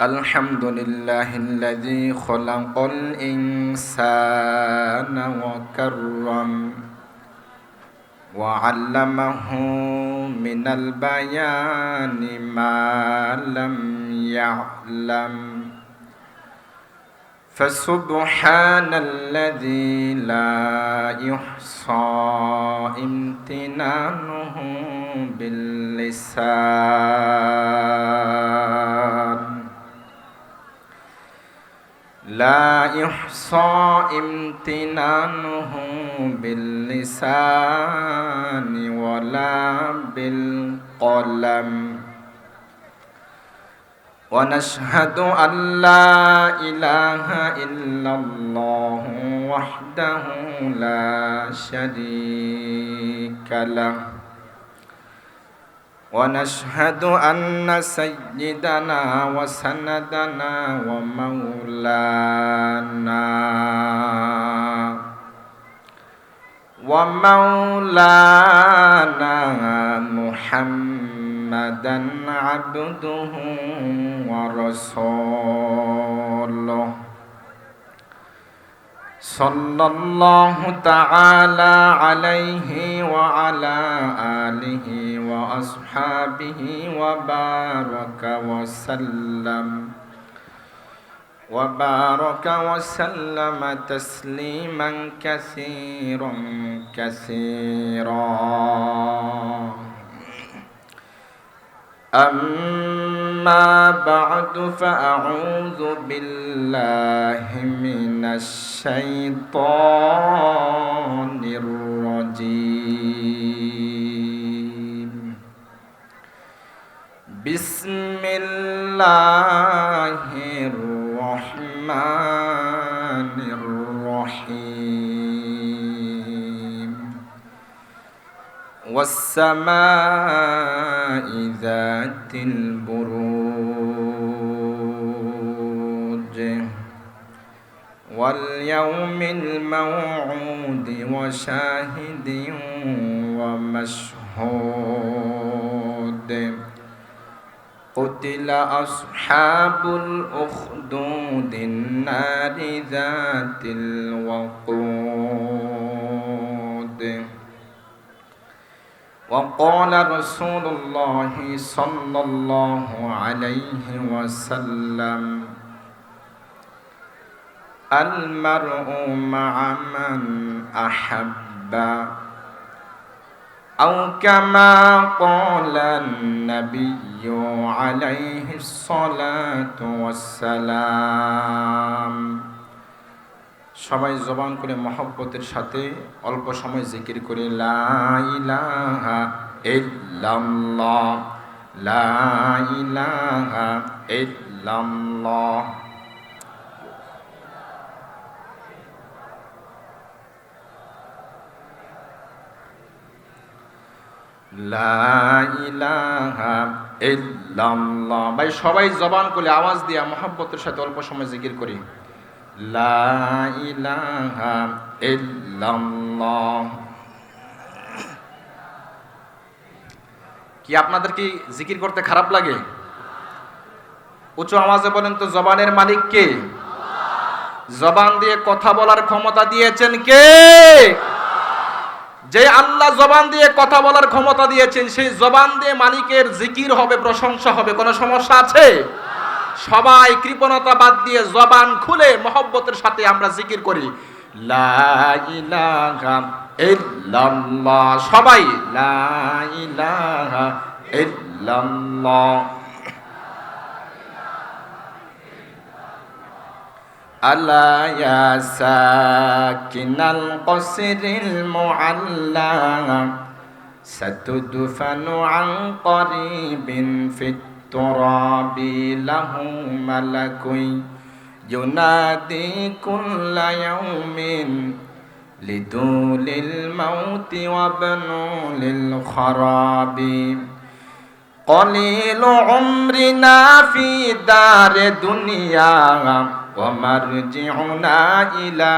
الحمد لله الذي خلق الإنسان وكرم وعلمه من البيان ما لم يعلم فسبحان الذي لا يحصى امتنانه باللسان لا يحصى امتنانه باللسان ولا بالقلم ونشهد أن لا إله إلا الله وحده لا شريك له ونشهد أن سيدنا وسندنا ومولانا محمدا عبده ورسوله صلى الله تعالى عليه وعلى آله وأصحابه وبارك وسلم تسليما كثيرا كثيرا. أما بعد فأعوذ بالله من الشيطان الرجيم. بسم الله الرحمن الرحيم. والسماء ذات البروج واليوم الموعود وشاهد ومشهود. قتل أصحاب الأخدود النار ذات الوقود. وقال رسول الله صلى الله عليه وسلم: المرء مع من أحب، أو كما قال النبي عليه الصلاة والسلام. সবাই জবান করে মহব্বতের সাথে অল্প সময় জিকির করে লা ইলাহা ইল্লাল্লাহ, লা ইলাহা ইল্লাল্লাহ। লা ইলাহা ইল্লাল্লাহ। ভাই সবাই জবান করে আওয়াজ দিয়ে মহব্বতের সাথে অল্প সময় জিকির করি লা ইলাহা ইল্লাল্লাহ। কি আপনাদের কি জিকির করতে খারাপ লাগে? উচ্চ আওয়াজে বলেন তো, জবানের মালিক কে? জবান দিয়ে কথা বলার ক্ষমতা দিয়েছেন কে? যে আল্লাহ জবান দিয়ে কথা বলার ক্ষমতা দিয়েছেন, সেই জবান দিয়ে মালিকের জিকির হবে, প্রশংসা হবে। কোনো সমস্যা আছে? সবাই কৃপণতা বাদ দিয়ে জবান খুলে মহব্বতের সাথে আমরা জিকির করি লা ইলাহা ইল্লাল্লাহ। সবাই লা ইলাহা ইল্লাল্লাহ। আলা ইয়া সাকিনাল কসরিল মুআল্লা সাতুদফানু আন করিবিন ফিত التراب له ملك ينادي كل يوم لدول الموت وابنول الخراب. قليل عمرنا في دار دنيا ومرجعنا إلى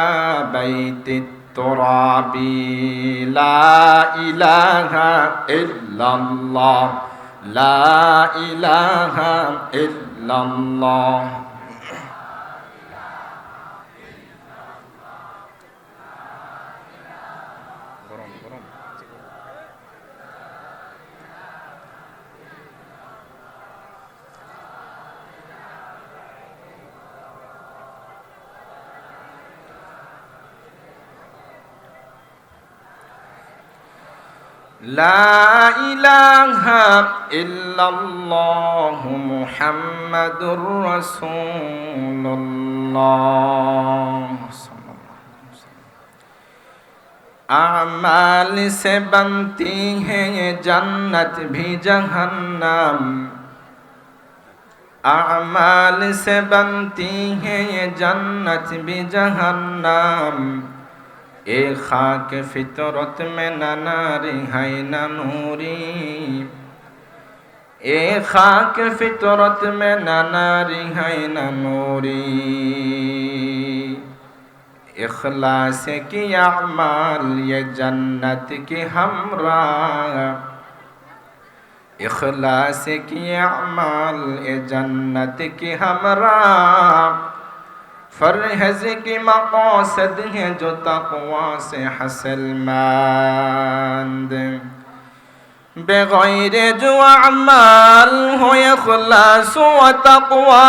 بيت التراب. لا إله إلا الله، লা ইলাহা ইল্লাল্লাহ। লা ইলাহা ইল্লাল্লাহ মুহাম্মাদুর রাসূলুল্লাহ। আ'মাল से बनती है ये जन्नत भी जहन्नम, अमाल से बनती है ये जन्नत भी जहन्नम, ए खाक फितरत में न नारी है न नूरी, ए खाक फितरत में न नारी है न नूरी, इखलास की अमाल ये जन्नत की हमरा, इखलास की अमाल ये जन्नत की हमरा, फरहज़ की मक़ासद है जो तक़वा से हासिल मंद, बेग़ैर जो अमाल हो इखलास व तक़वा,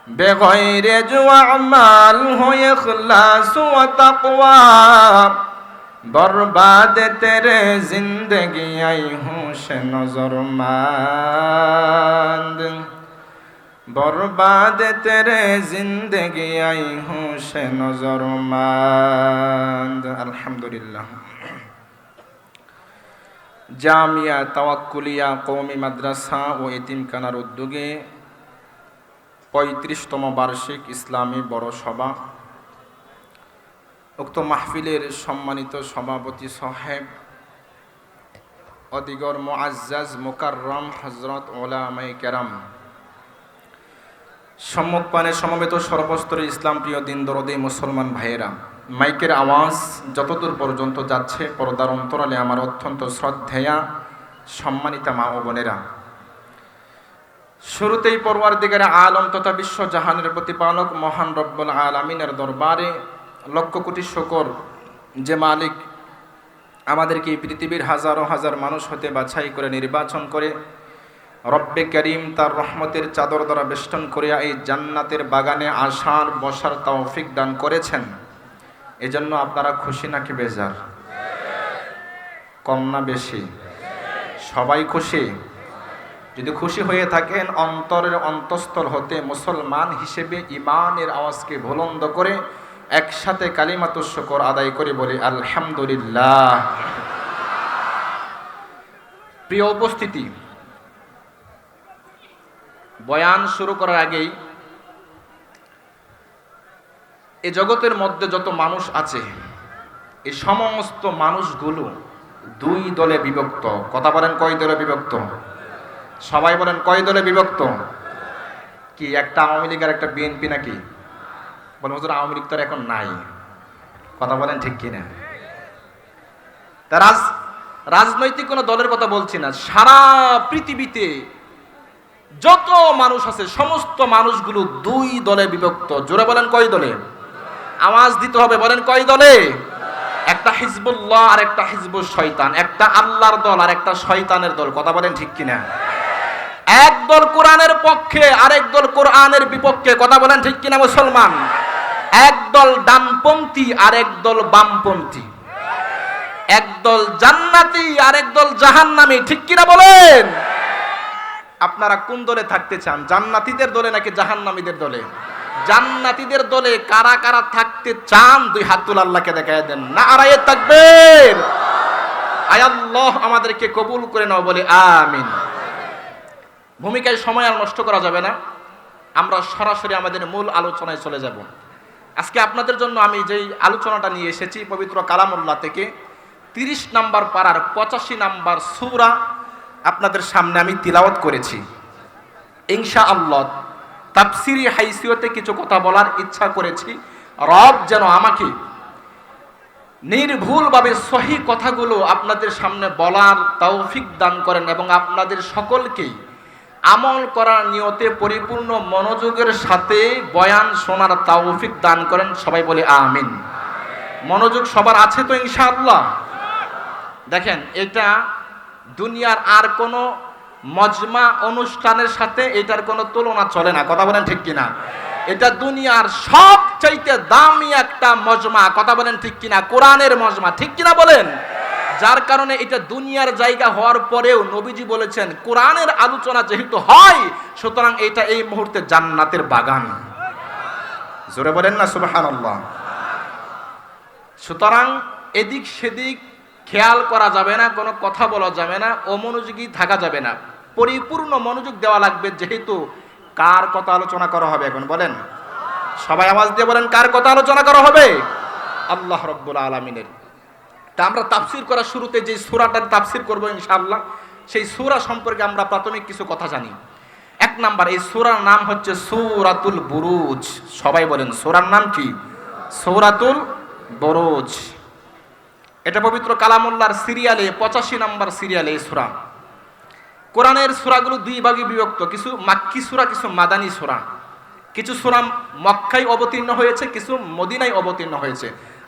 बेग़ैर जो अमाल हो इखलास व तक़वा, बर्बाद तेरे जिंदगी आई होश नज़रमंद, बर्बाद तेरे जिंदगी आई होश नज़रमंद। अल्हम्दुलिल्लाह। জামিয়া তাওয়াক্কুলিয়া কওমি মাদ্রাসা ও এতিমখানার উদ্যোগে ৩৫তম বার্ষিক ইসলামী বড় সভা, উক্ত মাহফিলের সম্মানিত সভাপতি সাহেব অদিগর মুআজ্জাজ মুকাররম হযরত উলামায়ে কেরাম, সম্মুখপানে সমবেত সর্বস্তরের ইসলাম প্রিয় দিন দরদি মুসলমান ভাইয়েরা, মাইকের আওয়াজ যতদূর পর্যন্ত যাচ্ছে পর্দার অন্তরালে আমার অত্যন্ত শ্রদ্ধেয়া সম্মানিতা মা ও বোনেরা, শুরুতেই পরওয়ারদিগারে আলম তথা বিশ্ব জাহানের প্রতিপালক মহান রব্বুল আলামিনের দরবারে লক্ষ কোটি শুকর, যে মালিক আমাদেরকে এই পৃথিবীর হাজারো হাজার মানুষ হতে বাছাই করে নির্বাচন করে রব্বে করিম তার রহমতের চাদর দ্বারা বেষ্টন করিয়া এই জান্নাতের বাগানে আসার বসার তৌফিক দান করেছেন। এজন্য আপনারা খুশি নাকি বেজার? কম না বেশি? সবাই খুশি? যদি খুশি হয়ে থাকেন অন্তরের অন্তঃস্থল হতে মুসলমান হিসেবে ইমানের আওয়াজকে বুলন্দ করে একসাথে কালিমাতুশ শুকর আদায় করে বলি আলহামদুলিল্লাহ। প্রিয় উপস্থিতি, বয়ান শুরু করার আগেই এই জগতের মধ্যে যত মানুষ আছে এই সমস্ত মানুষগুলো দুই দলে বিভক্ত। কথা বলেন কয় দলে বিভক্ত? সবাই বলেন কয় দলে বিভক্ত? কি একটা আওয়ামী লীগ আর একটা বিএনপি নাকি? বলেন হুজুর আওয়ামী লীগ তো এখন নাই। কথা বলেন ঠিক কিনা? তা রাজনৈতিক কোনো দলের কথা বলছি না, সারা পৃথিবীতে যত মানুষ আছে সমস্ত মানুষগুলো দুই দলে বিভক্ত। জোরে বলেন কয় দলে? আওয়াজ দিতে হবে, বলেন কয় দলে? একটা হিজবুল্লাহ আর একটা হিজবুশ শয়তান, একটা আল্লাহর দল আর একটা শয়তানের দল। কথা বলেন ঠিক কিনা? এক দল কোরআনের পক্ষে আরেক দল কোরআনের বিপক্ষে। কথা বলেন ঠিক কিনা মুসলমান? এক দল ডানপন্থী আর এক দল বামপন্থী, এক দল জান্নাতি আর এক দল জাহান্নামী। ঠিক কিনা বলেন? আপনারা কোন দলে থাকতে চান? জান্নাতীদের দলে নাকি জাহান্নামীদের দলে? জান্নাতীদের দলে কারা কারা থাকতে চান দুই হাত তুলে আল্লাহকে দেখায় দেন। নারায়ে তাকবীর। আয় আল্লাহ আমাদেরকে কবুল করে নাও, বলে আমিন। ভূমিকায় সময় আর নষ্ট করা যাবে না, আমরা সরাসরি আমাদের মূল আলোচনায় চলে যাব। আজকে আপনাদের জন্য আমি যেই আলোচনাটা নিয়ে এসেছি পবিত্র কালামুল্লাহ থেকে 30 নম্বর পারার 85 নম্বর সূরা আপনাদের সামনে আমি তিলাওয়াত করেছি। ইনশাআল্লাহ তাফসিরি হাইসিয়তে কিছু কথা বলার ইচ্ছা করেছি। রব যেন আমাকে নির্ভুলভাবে সহি কথাগুলো আপনাদের সামনে বলার তৌফিক দান করেন এবং আপনাদের সকলকেই আমল করার নিয়তে পরিপূর্ণ মনোযোগের সাথে বয়ান শোনার তৌফিক দান করেন। সবাই বলে আমিন। মনোযোগ সবার আছে তো ইনশাআল্লাহ? দেখেন, এটা দুনিয়ার আর কোনো মজমা অনুষ্ঠানের সাথে এটার কোনো তুলনা চলে না। কথা বলেন ঠিক কিনা? এটা দুনিয়ার সবচাইতে দামি একটা মজমা। কথা বলেন ঠিক কিনা? কোরআনের মজমা, ঠিক কিনা বলেন? যার কারণে এটা দুনিয়ার জায়গা হওয়ার পরেও নবীজি বলেছেন কোরআনের আলোচনা যেহেতু হয়, সুতরাং এটা এই মুহূর্তে জান্নাতের বাগান। জোরে বলেন না সুবহানাল্লাহ। সুতরাং এদিক সেদিক খেয়াল করা যাবে না, কোনো কথা বলা যাবে না, অমনোযোগী থাকা যাবে না, পরিপূর্ণ মনোযোগ দেওয়া লাগবে। যেহেতু কার কথা আলোচনা করা হবে এখন বলেন? সবাই আওয়াজ দিয়ে বলেন, কার কথা আলোচনা করা হবে? আল্লাহ রাব্বুল আলামিনের। তা আমরা তাফসীর করার শুরুতে যে সূরাটার তাফসীর করব ইনশাআল্লাহ, সেই সূরা সম্পর্কে আমরা প্রাথমিক কিছু কথা জানি। এক নাম্বার, এই সূরার নাম হচ্ছে সূরাতুল বুরুজ। সবাই বলেন, সূরার নাম কি? সূরাতুল বুরুজ। এটা পবিত্র কালামুল্লাহর সিরিয়ালে 85 নম্বর সিরিয়ালে এই সূরা। কোরআনের সূরাগুলো দুই ভাগে বিভক্ত, কিছু মাক্কি সূরা, কিছু মাদানী সূরা। কিছু সূরা মক্কায় অবতীর্ণ হয়েছে, কিছু মদিনায় অবতীর্ণ হয়েছে।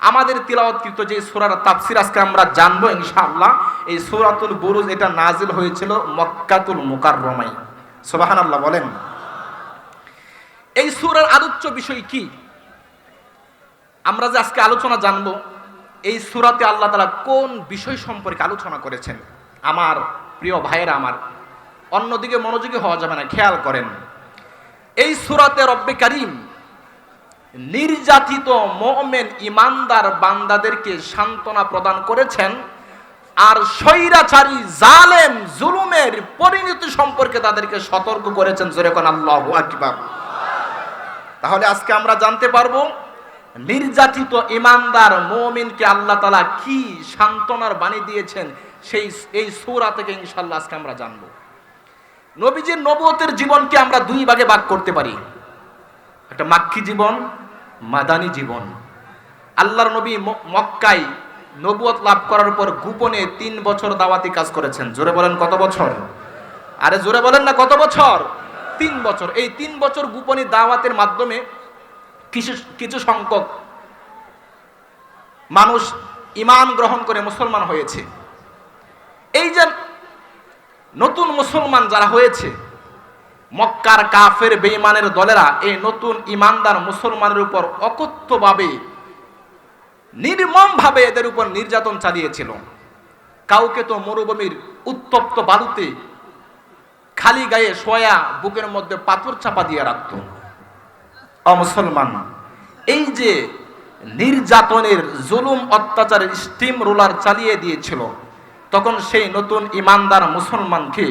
আমাদের তিলাওয়াতকৃত যে সূরার তাফসীর আজকে আমরা জানবো ইনশাআল্লাহ, এই সূরাতুল বুরুজ এটা নাজিল হয়েছিল মক্কাতুল মুকাররমায়। সুবহানাল্লাহ বলেন। এই সূরার আলোচ্য বিষয় কি আমরা যে আজকে আলোচনা জানবো, এই সূরাতে আল্লাহ তাআলা কোন বিষয় সম্পর্কে আলোচনা করেছেন? আমার প্রিয় ভাইয়েরা আমার, অন্যদিকে মনোযোগী হওয়া যাবে না, খেয়াল করেন। এই সূরাতে রব্বে কারীম নির্যাতিত মুমিন ইমানদার বান্দাদেরকে সান্ত্বনা প্রদান করেছেন, আর স্বৈরাচারী জালেম জুলুমের পরিণতি সম্পর্কে তাদেরকে সতর্ক করেছেন। জোরে কোন আল্লাহু আকবার। তাহলে আজকে আমরা জানতে পারবো নির্যাতিত ইমানদার মুমিনকে আল্লাহ তাআলা কি সান্ত্বনার বাণী দিয়েছেন, এই সূরা থেকে ইনশাআল্লাহ আজকে আমরা জানবো। নবীজির নবুয়তের জীবনকে আমরা দুই ভাগে ভাগ করতে পারি, একটা মাক্কি জীবন, মাদানী জীবন। আল্লাহর নবী মক্কায় নবুয়ত লাভ করার পর গোপনে 3 বছর দাওয়াতি কাজ করেছেন। জোরে বলেন কত বছর? আরে জোরে বলেন না, কত বছর? 3 বছর। এই 3 বছর গোপনে দাওয়াতের মাধ্যমে কিছু সংখ্যক মানুষ ঈমান গ্রহণ করে মুসলমান হয়েছে। এই যে নতুন মুসলমান যারা হয়েছে, মক্কার কাফের বেঈমানের দলেরা এই নতুন ঈমানদার মুসলমানের উপর অকথ্যভাবে নির্মমভাবে এদের উপর নির্যাতন চালিয়েছিল। কাউকে তো মরুভূমির উত্তপ্ত বালুতে খালি গায়ে শোয়া বুকের মধ্যে পাথর চাপা দিয়ে রাখত। অমুসলমান এই যে নির্যাতনের জুলুম অত্যাচারের স্টিম রোলার চালিয়ে দিয়েছিল, তখন সেই নতুন ঈমানদার মুসলমানকে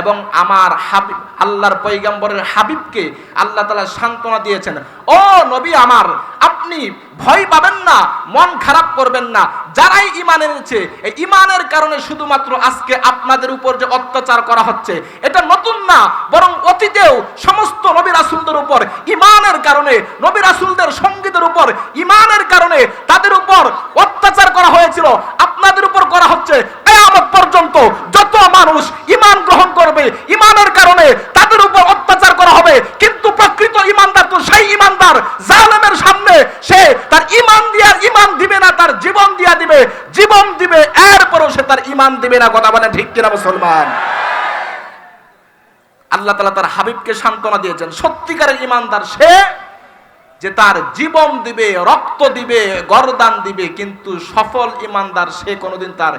এবং আমার হাবিব আল্লাহর পয়গম্বরের হাবিবকে আল্লাহ তাআলা সান্ত্বনা দিয়েছেন, ও নবী আমার, আপনি ভয় পাবেন না, মন খারাপ করবেন না। যারাই ঈমান এনেছে, এই ঈমানের কারণে শুধুমাত্র আজকে আপনাদের উপর যে অত্যাচার করা হচ্ছে এটা নতুন না, বরং অতীতেও সমস্ত নবী রাসূলদের উপর ঈমানের কারণে, নবী রাসূলদের সঙ্গীদের উপর ঈমানের কারণে তাদের উপর অত্যাচার করা হয়েছিল, আপনাদের উপর করা হচ্ছে। কিয়ামত পর্যন্ত যত মানুষ ঈমান গ্রহণ করবে, ঈমানের কারণে তাদের উপর অত্যাচার করা হবে। কিন্তু প্রকৃত ঈমানদার তো সেই ঈমানদার জালেমের সামনে সে তার ঈমান দিয়ে ঈমান দিবে না, তার জীবন দিয়া দিবে, জীবন দিবে, এরপরও সে তার ঈমান দিবে না। কথা বলেন ঠিক কিনা মুসলমান? আল্লাহ তাআলা তার হাবিবকে সান্ত্বনা দিয়েছেন, সত্যিকারের ঈমানদার সে যে তার জীবন দিবে, রক্ত দিবে, গর্দান দিবে, কিন্তু সফল ঈমানদার সে কোনোদিন তার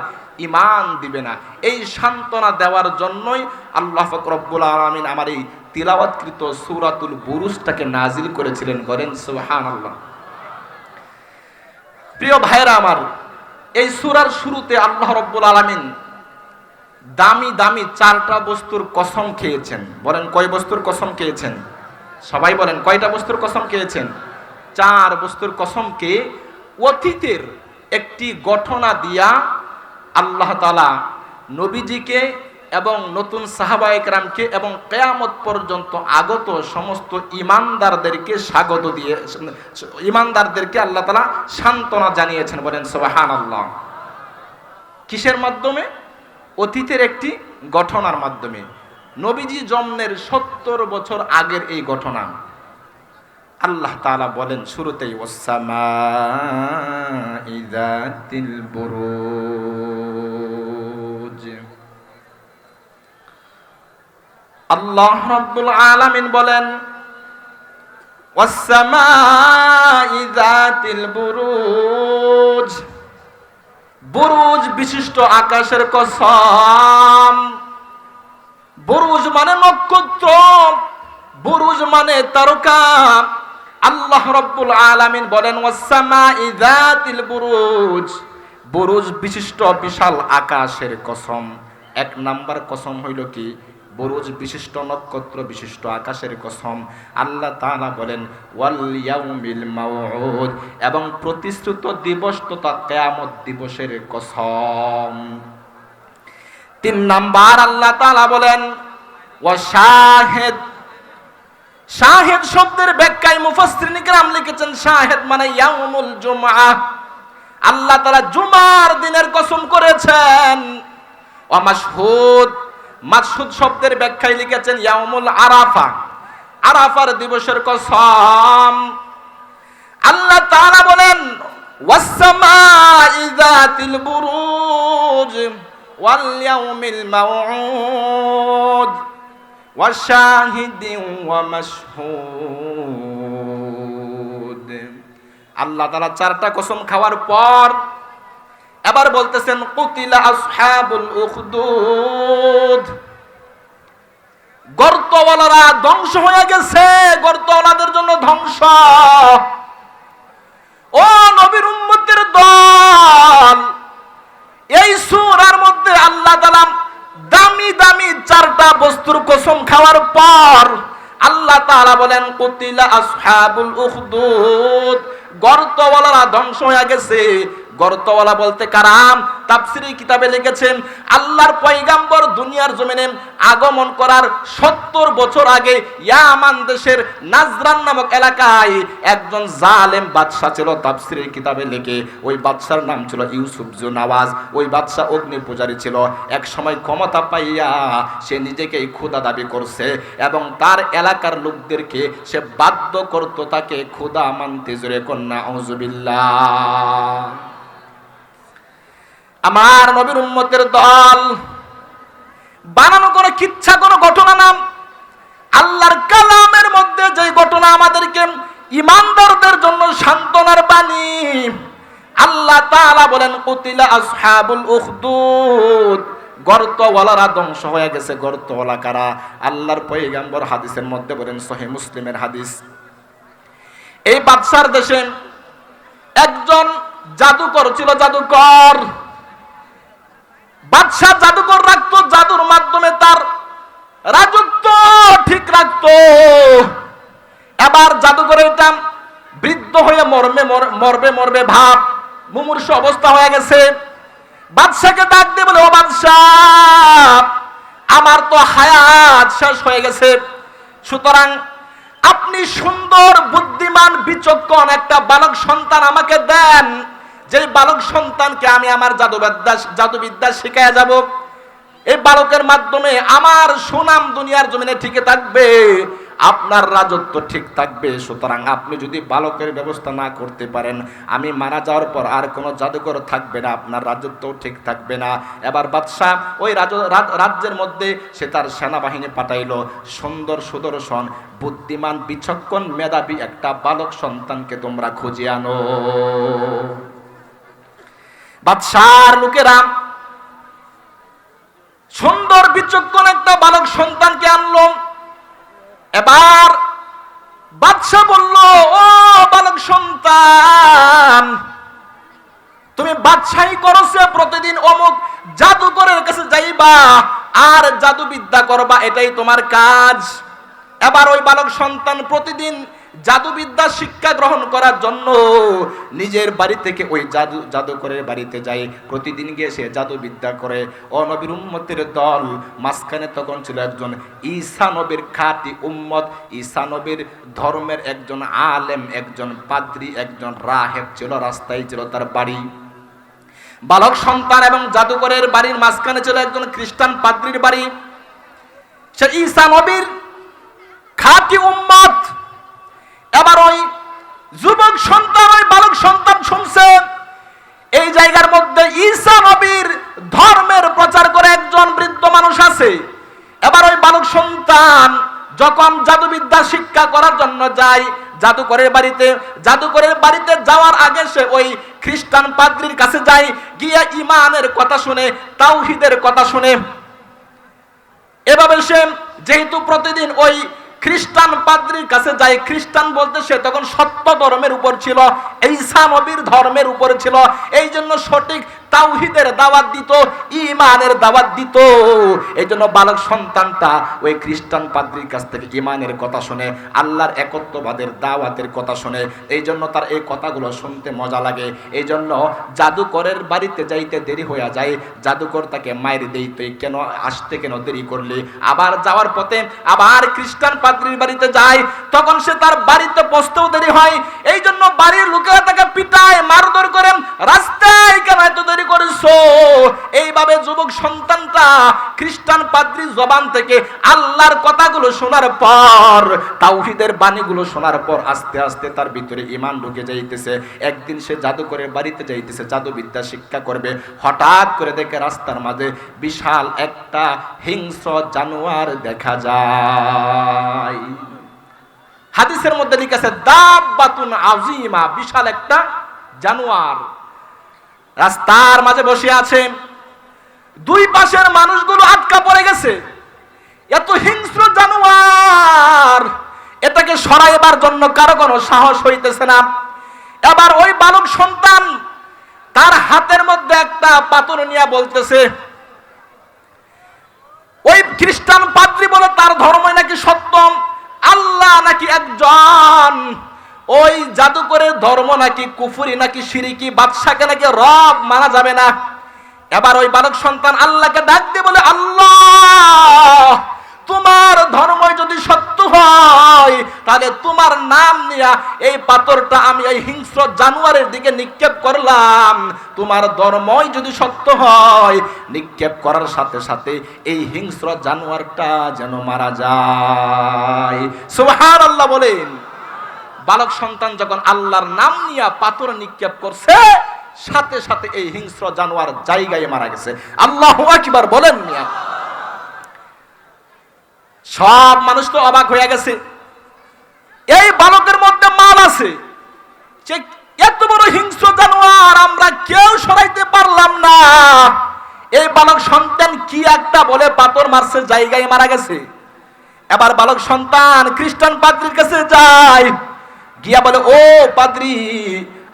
ঈমান দিবে না। এই সান্ত্বনা দেওয়ার জন্যই আল্লাহ পাক রব্বুল আলামিন আমার এই তিলাওয়াতকৃত সূরাতুল বুরুজটাকে নাজিল করেছিলেন। বলেন সুবহানাল্লাহ। প্রিয় ভাইরা আমার, এই সূরার শুরুতে আল্লাহ রব্বুল আলামিন দামি দামি 4টা বস্তুর কসম খেয়েছেন। বলেন কয় বস্তুর কসম খেয়েছেন? সবাই বলেন কয়টা বস্তুর কসম খেয়েছেন? 4 বস্তুর কসমকে অতীতের একটি ঘটনা দিয়া আল্লাহ তাআলা নবীজিকে এবং নতুন সাহাবায়ে কেরামকে এবং কিয়ামত পর্যন্ত আগত সমস্ত ঈমানদারদেরকে স্বাগত দিয়ে ঈমানদারদেরকে আল্লাহ তাআলা সান্ত্বনা জানিয়েছেন। বলেন সুবহানাল্লাহ। কিসের মাধ্যমে? অতীতের একটি ঘটনার মাধ্যমে। নবীজি জন্মের ৭০ বছর আগের এই ঘটনা। আল্লাহ তাআলা বলেন শুরুতেই ওয়াস-সামাঈ যাতিল বুরুজ। আল্লাহ রাব্বুল আলামিন বলেন ওয়াস-সামাঈ যাতিল বুরুজ, বুরুজ বিশিষ্ট আকাশের কসম। বুরুজ মানে নক্ষত্র, বুরুজ মানে তারকা। আল্লাহ রাব্বুল আলামিন বলেন ওয়াস-সামাঈ যাতিল বুরুজ, বুরুজ বিশিষ্ট বিশাল আকাশের কসম। এক নাম্বার কসম হইল কি? বুরুজ বিশিষ্ট নক্ষত্র বিশিষ্ট আকাশের কসম। আল্লাহ তাআলা বলেন ওয়াল ইয়াউমিল মাউউদ, এবং প্রতিশ্রুত দিবস তথা কিয়ামত দিবসের কসম। ৩ নাম্বার আল্লাহ তাআলা বলেন ওয়া শাহিদ। শাহিদ শব্দের ব্যাখ্যায় মুফাসসিরিন কিরাম লিখেছেন শাহিদ মানে ইয়াউমুল জুমআহ। আল্লাহ তাআলা জুমার দিনের কসম করেছেন। ওয়া মাশহুদ, মাশহুদ শব্দের ব্যাখ্যায় লিখেছেন ইয়াউমুল আরাফা, আরাফার দিবসের কসম। আল্লাহ তাআলা বলেন ওয়াস-সামাঈ যাতিল বুরুজ ওয়াল ইয়াউমিল মাউউদ ওয়া শাহিদিন ওয়া মাশহুদ। আল্লাহ তাআলা 4টা কসম খাওয়ার পর এবার বলতেছেন কুতিলা আসহাবুল উখদুদ, গর্তওয়ালারা ধ্বংস হয়ে গেছে, গর্তওয়ালাদের জন্য ধ্বংস। ও নবীর উম্মতের দল, এই সূরার মধ্যে আল্লাহ তাআলা দামি দামি 4টা বস্তুর কসম খাওয়ার পর আল্লাহ তাআলা বলেন কুতিলা আসহাবুল উখদুদ, গর্তওয়ালারা ধ্বংস হয়ে গেছে। গর্তওয়ালা বলতে কারাম? তাফসীরি কিতাবে লিখেছেন আল্লাহর পয়গাম্বর দুনিয়ার জমিনে আগমন করার ৭০ বছর আগে ইয়ামান দেশের নাজরান নামক এলাকায় একজন জালেম বাদশা ছিল। তাফসীরি কিতাবে লিখে ওই বাদশার নাম ছিল ইউসুফ জুনাওয়াজ। ওই বাদশা অগ্নি পূজারী ছিল। এক সময় ক্ষমতা পাইয়া সে নিজেকেই খোদা দাবি করছে এবং তার এলাকার লোকদেরকে সে বাধ্য করত তাকে খোদা মানতে। জোরে কন্যা আউযুবিল্লাহ। আমার নবীর উম্মতের দল, বানানো কোনো কিচ্ছা কোনো ঘটনা নাম, আল্লাহর কালামের মধ্যে যে ঘটনা আমাদেরকে ঈমানদারদের জন্য সান্ত্বনার বাণী। আল্লাহ তাআলা বলেন কুতিলা আসহাবুল উখদুদ, গর্তওয়ালারা ধ্বংস হয়ে গেছে। গর্তওয়ালা কারা? আল্লাহর পয়গম্বর হাদিসের মধ্যে বলেন, সহিহ মুসলিমের হাদিস, এই বাদশার দেশে একজন জাদুকর ছিল। জাদুকর বাদশা জাদুকর রাখতো, জাদুর মাধ্যমে তার রাজত্ব ঠিক রাখতো। এবার জাদুকরের এটা বৃদ্ধ হয়ে মরবে ভাব, মুমূর্ষু অবস্থা হয়ে গেছে। বাদশাকে ডাক দিয়ে বলে ও বাদশাহ, আমার তো হায়াত শেষ হয়ে গেছে, সুতরাং আপনি সুন্দর বুদ্ধিমান বিচক্ষণ একটা বালক সন্তান আমাকে দেন, যে বালক সন্তানকে আমি আমার জাদুবিদ্যা শিখাইয়া যাব। এই বালকের মাধ্যমে আমার সুনাম দুনিয়ার জমিনে টিকে থাকবে, আপনার রাজত্ব ঠিক থাকবে। সুতরাং আপনি যদি বালকের ব্যবস্থা না করতে পারেন, আমি মারা যাওয়ার পর আর কোনো জাদুকর থাকবে না, আপনার রাজত্বও ঠিক থাকবে না। এবার বাদশাহ ওই রাজ্যের মধ্যে সে তার সেনাবাহিনী পাঠাইলো, সুন্দর সুদর্শন বুদ্ধিমান বিচক্ষণ মেধাবী একটা বালক সন্তানকে তোমরা খুঁজে আনো। বাদশার লোকেরা সুন্দর বিচক্ষণ একটা বালক সন্তানকে আনলো। এবার বাদশা বলল, ও বালক সন্তান, তুমি বাদশাহী করছে, প্রতিদিন অমুক জাদুকরের কাছে যাইবা আর জাদুবিদ্যা করবা, এটাই তোমার কাজ। এবার ওই বালক সন্তান প্রতিদিন জাদুবিদ্যা শিক্ষা গ্রহণ করার জন্য নিজের বাড়ি থেকে ওই জাদুকরের বাড়িতে যায়। প্রতিদিন গিয়ে সে জাদুবিদ্যা করে। ও নবীর উম্মতের দল, মাঝখানে তখন ছিল একজন ঈসা নবীর খাঁটি উম্মত, ঈসা নবীর ধর্মের একজন আলেম, একজন পাদ্রী, একজন রাহেব ছিল, রাস্তায় ছিল তার বাড়ি। বালক সন্তান এবং জাদুকরের বাড়ির মাঝখানে ছিল একজন খ্রিস্টান পাদ্রীর বাড়ি। সে ঈসা নবীর খাঁটি উম্মত। এবার ওই যুবক সন্তান, ওই বালক সন্তান শুনছে এই জায়গার মধ্যে ঈসা নবীর ধর্মের প্রচার করে একজন বৃদ্ধ মানুষ আছে। এবার ওই বালক সন্তান যখন জাদুবিদ্যা শিক্ষা করার জন্য যায় জাদুকরের বাড়িতে যাওয়ার আগে সে ওই খ্রিস্টান পাদ্রীর কাছে যায়, গিয়ে ঈমানের কথা শুনে, তাওহীদের কথা শুনে। এভাবে সে যেহেতু প্রতিদিন ওই খ্রিস্টান পাদ্রীর কাছে যায়, খ্রিস্টান বলতে সে তখন সত্য ধর্মের উপর ছিল, ঈসা নবীর ধর্মের উপর ছিল, এই জন্য সঠিক তাওহীদের দাওয়াত দিত, ঈমানের দাওয়াত দিত। এই জন্য বালক সন্তানটা ওই খ্রিস্টান পাদ্রীর কাছ থেকে ঈমানের কথা শুনে, আল্লাহর একত্ববাদের দাওয়াতের কথা শুনে। এই জন্য তার এই কথাগুলো শুনতে মজা লাগে। এই জন্য জাদুকরের বাড়িতে যাইতে দেরি হয়ে যায়। জাদুকর তাকে মাইর দেই, তুই কেন আসতে, কেন দেরি করলি। আবার যাওয়ার পথে আবার খ্রিস্টান পাদ্রীর বাড়িতে যায়, তখন সে তার বাড়িতে পৌঁছতেও দেরি হয়। এই জন্য বাড়ির লোকেরা তাকে পিটায়, মারধর করেন, রাস্তায় কেন এত দেরি করেছো। এইভাবে যুবক সন্তানটা খ্রিস্টান পাদ্রীর জবান থেকে আল্লাহর কথাগুলো শোনার পর, তাওহীদের বাণীগুলো শোনার পর আস্তে আস্তে তার ভিতরে ঈমান ঢুকে যাইতেছে। একদিন সে জাদুকরের বাড়িতে যাইতেছে, জাদুবিদ্যা শিক্ষা করবে। হঠাৎ করে দেখে রাস্তার মাঝে বিশাল একটা হিংস্র জানোয়ার দেখা যায়। হাদিসের মধ্যে লিখেছে দাব্বাতুন আযীমা, বিশাল একটা জানোয়ার রাস্তার মাঝে বসে আছে। দুই পাশের মানুষগুলো আটকা পড়ে গেছে। এত হিংস্র জানোয়ার, এটাকে সরাইবার জন্য কারো কোনো সাহস হইতেছে না। এবার ওই বালক সন্তান তার হাতের মধ্যে একটা পাথর নিয়ে বলতেছে, ওই খ্রিস্টান পাদ্রী বলে তার ধর্মই নাকি সত্য, আল্লাহ নাকি একজন, ওই জাদুকরের ধর্ম নাকি কুফরি, নাকি শিরিকি, বাদশাকে নাকি রব মানা যাবে না। এবার ওই বালক সন্তান আল্লাহকে ডাক দিয়ে বলে, আল্লাহ, তোমার ধর্মই যদি সত্য হয় তাহলে তোমার নাম নিয়ে এই পাথরটা আমি এই হিংস্র জানোয়ারের দিকে নিক্ষেপ করলাম। তোমার ধর্মই যদি সত্য হয়, নিক্ষেপ করার সাথে সাথে এই হিংস্র জানোয়ারটা যেন মারা যায়। সুবহানাল্লাহ বলেন। বালক সন্তান যখন আল্লাহর নাম নিয়ে পাথর নিক্ষেপ করছে, সাথে সাথে এই হিংস্র জানোয়ার জায়গায় মারা গেছে। আল্লাহু আকবার বলেন মিয়া। সব মানুষ তো অবাক হয়ে গেছে। এই বালকের মধ্যে মাল আছে, যে এত বড় হিংস্র জানোয়ার আমরা কেউ সরাইতে পারলাম না। এই বালক সন্তান কি একটা বলে পাথর মারছে, জায়গায় মারা গেছে। এবার বালক সন্তান খ্রিস্টান পাদ্রীর কাছে যায়, গিয়া বলে, ও পাদ্রী,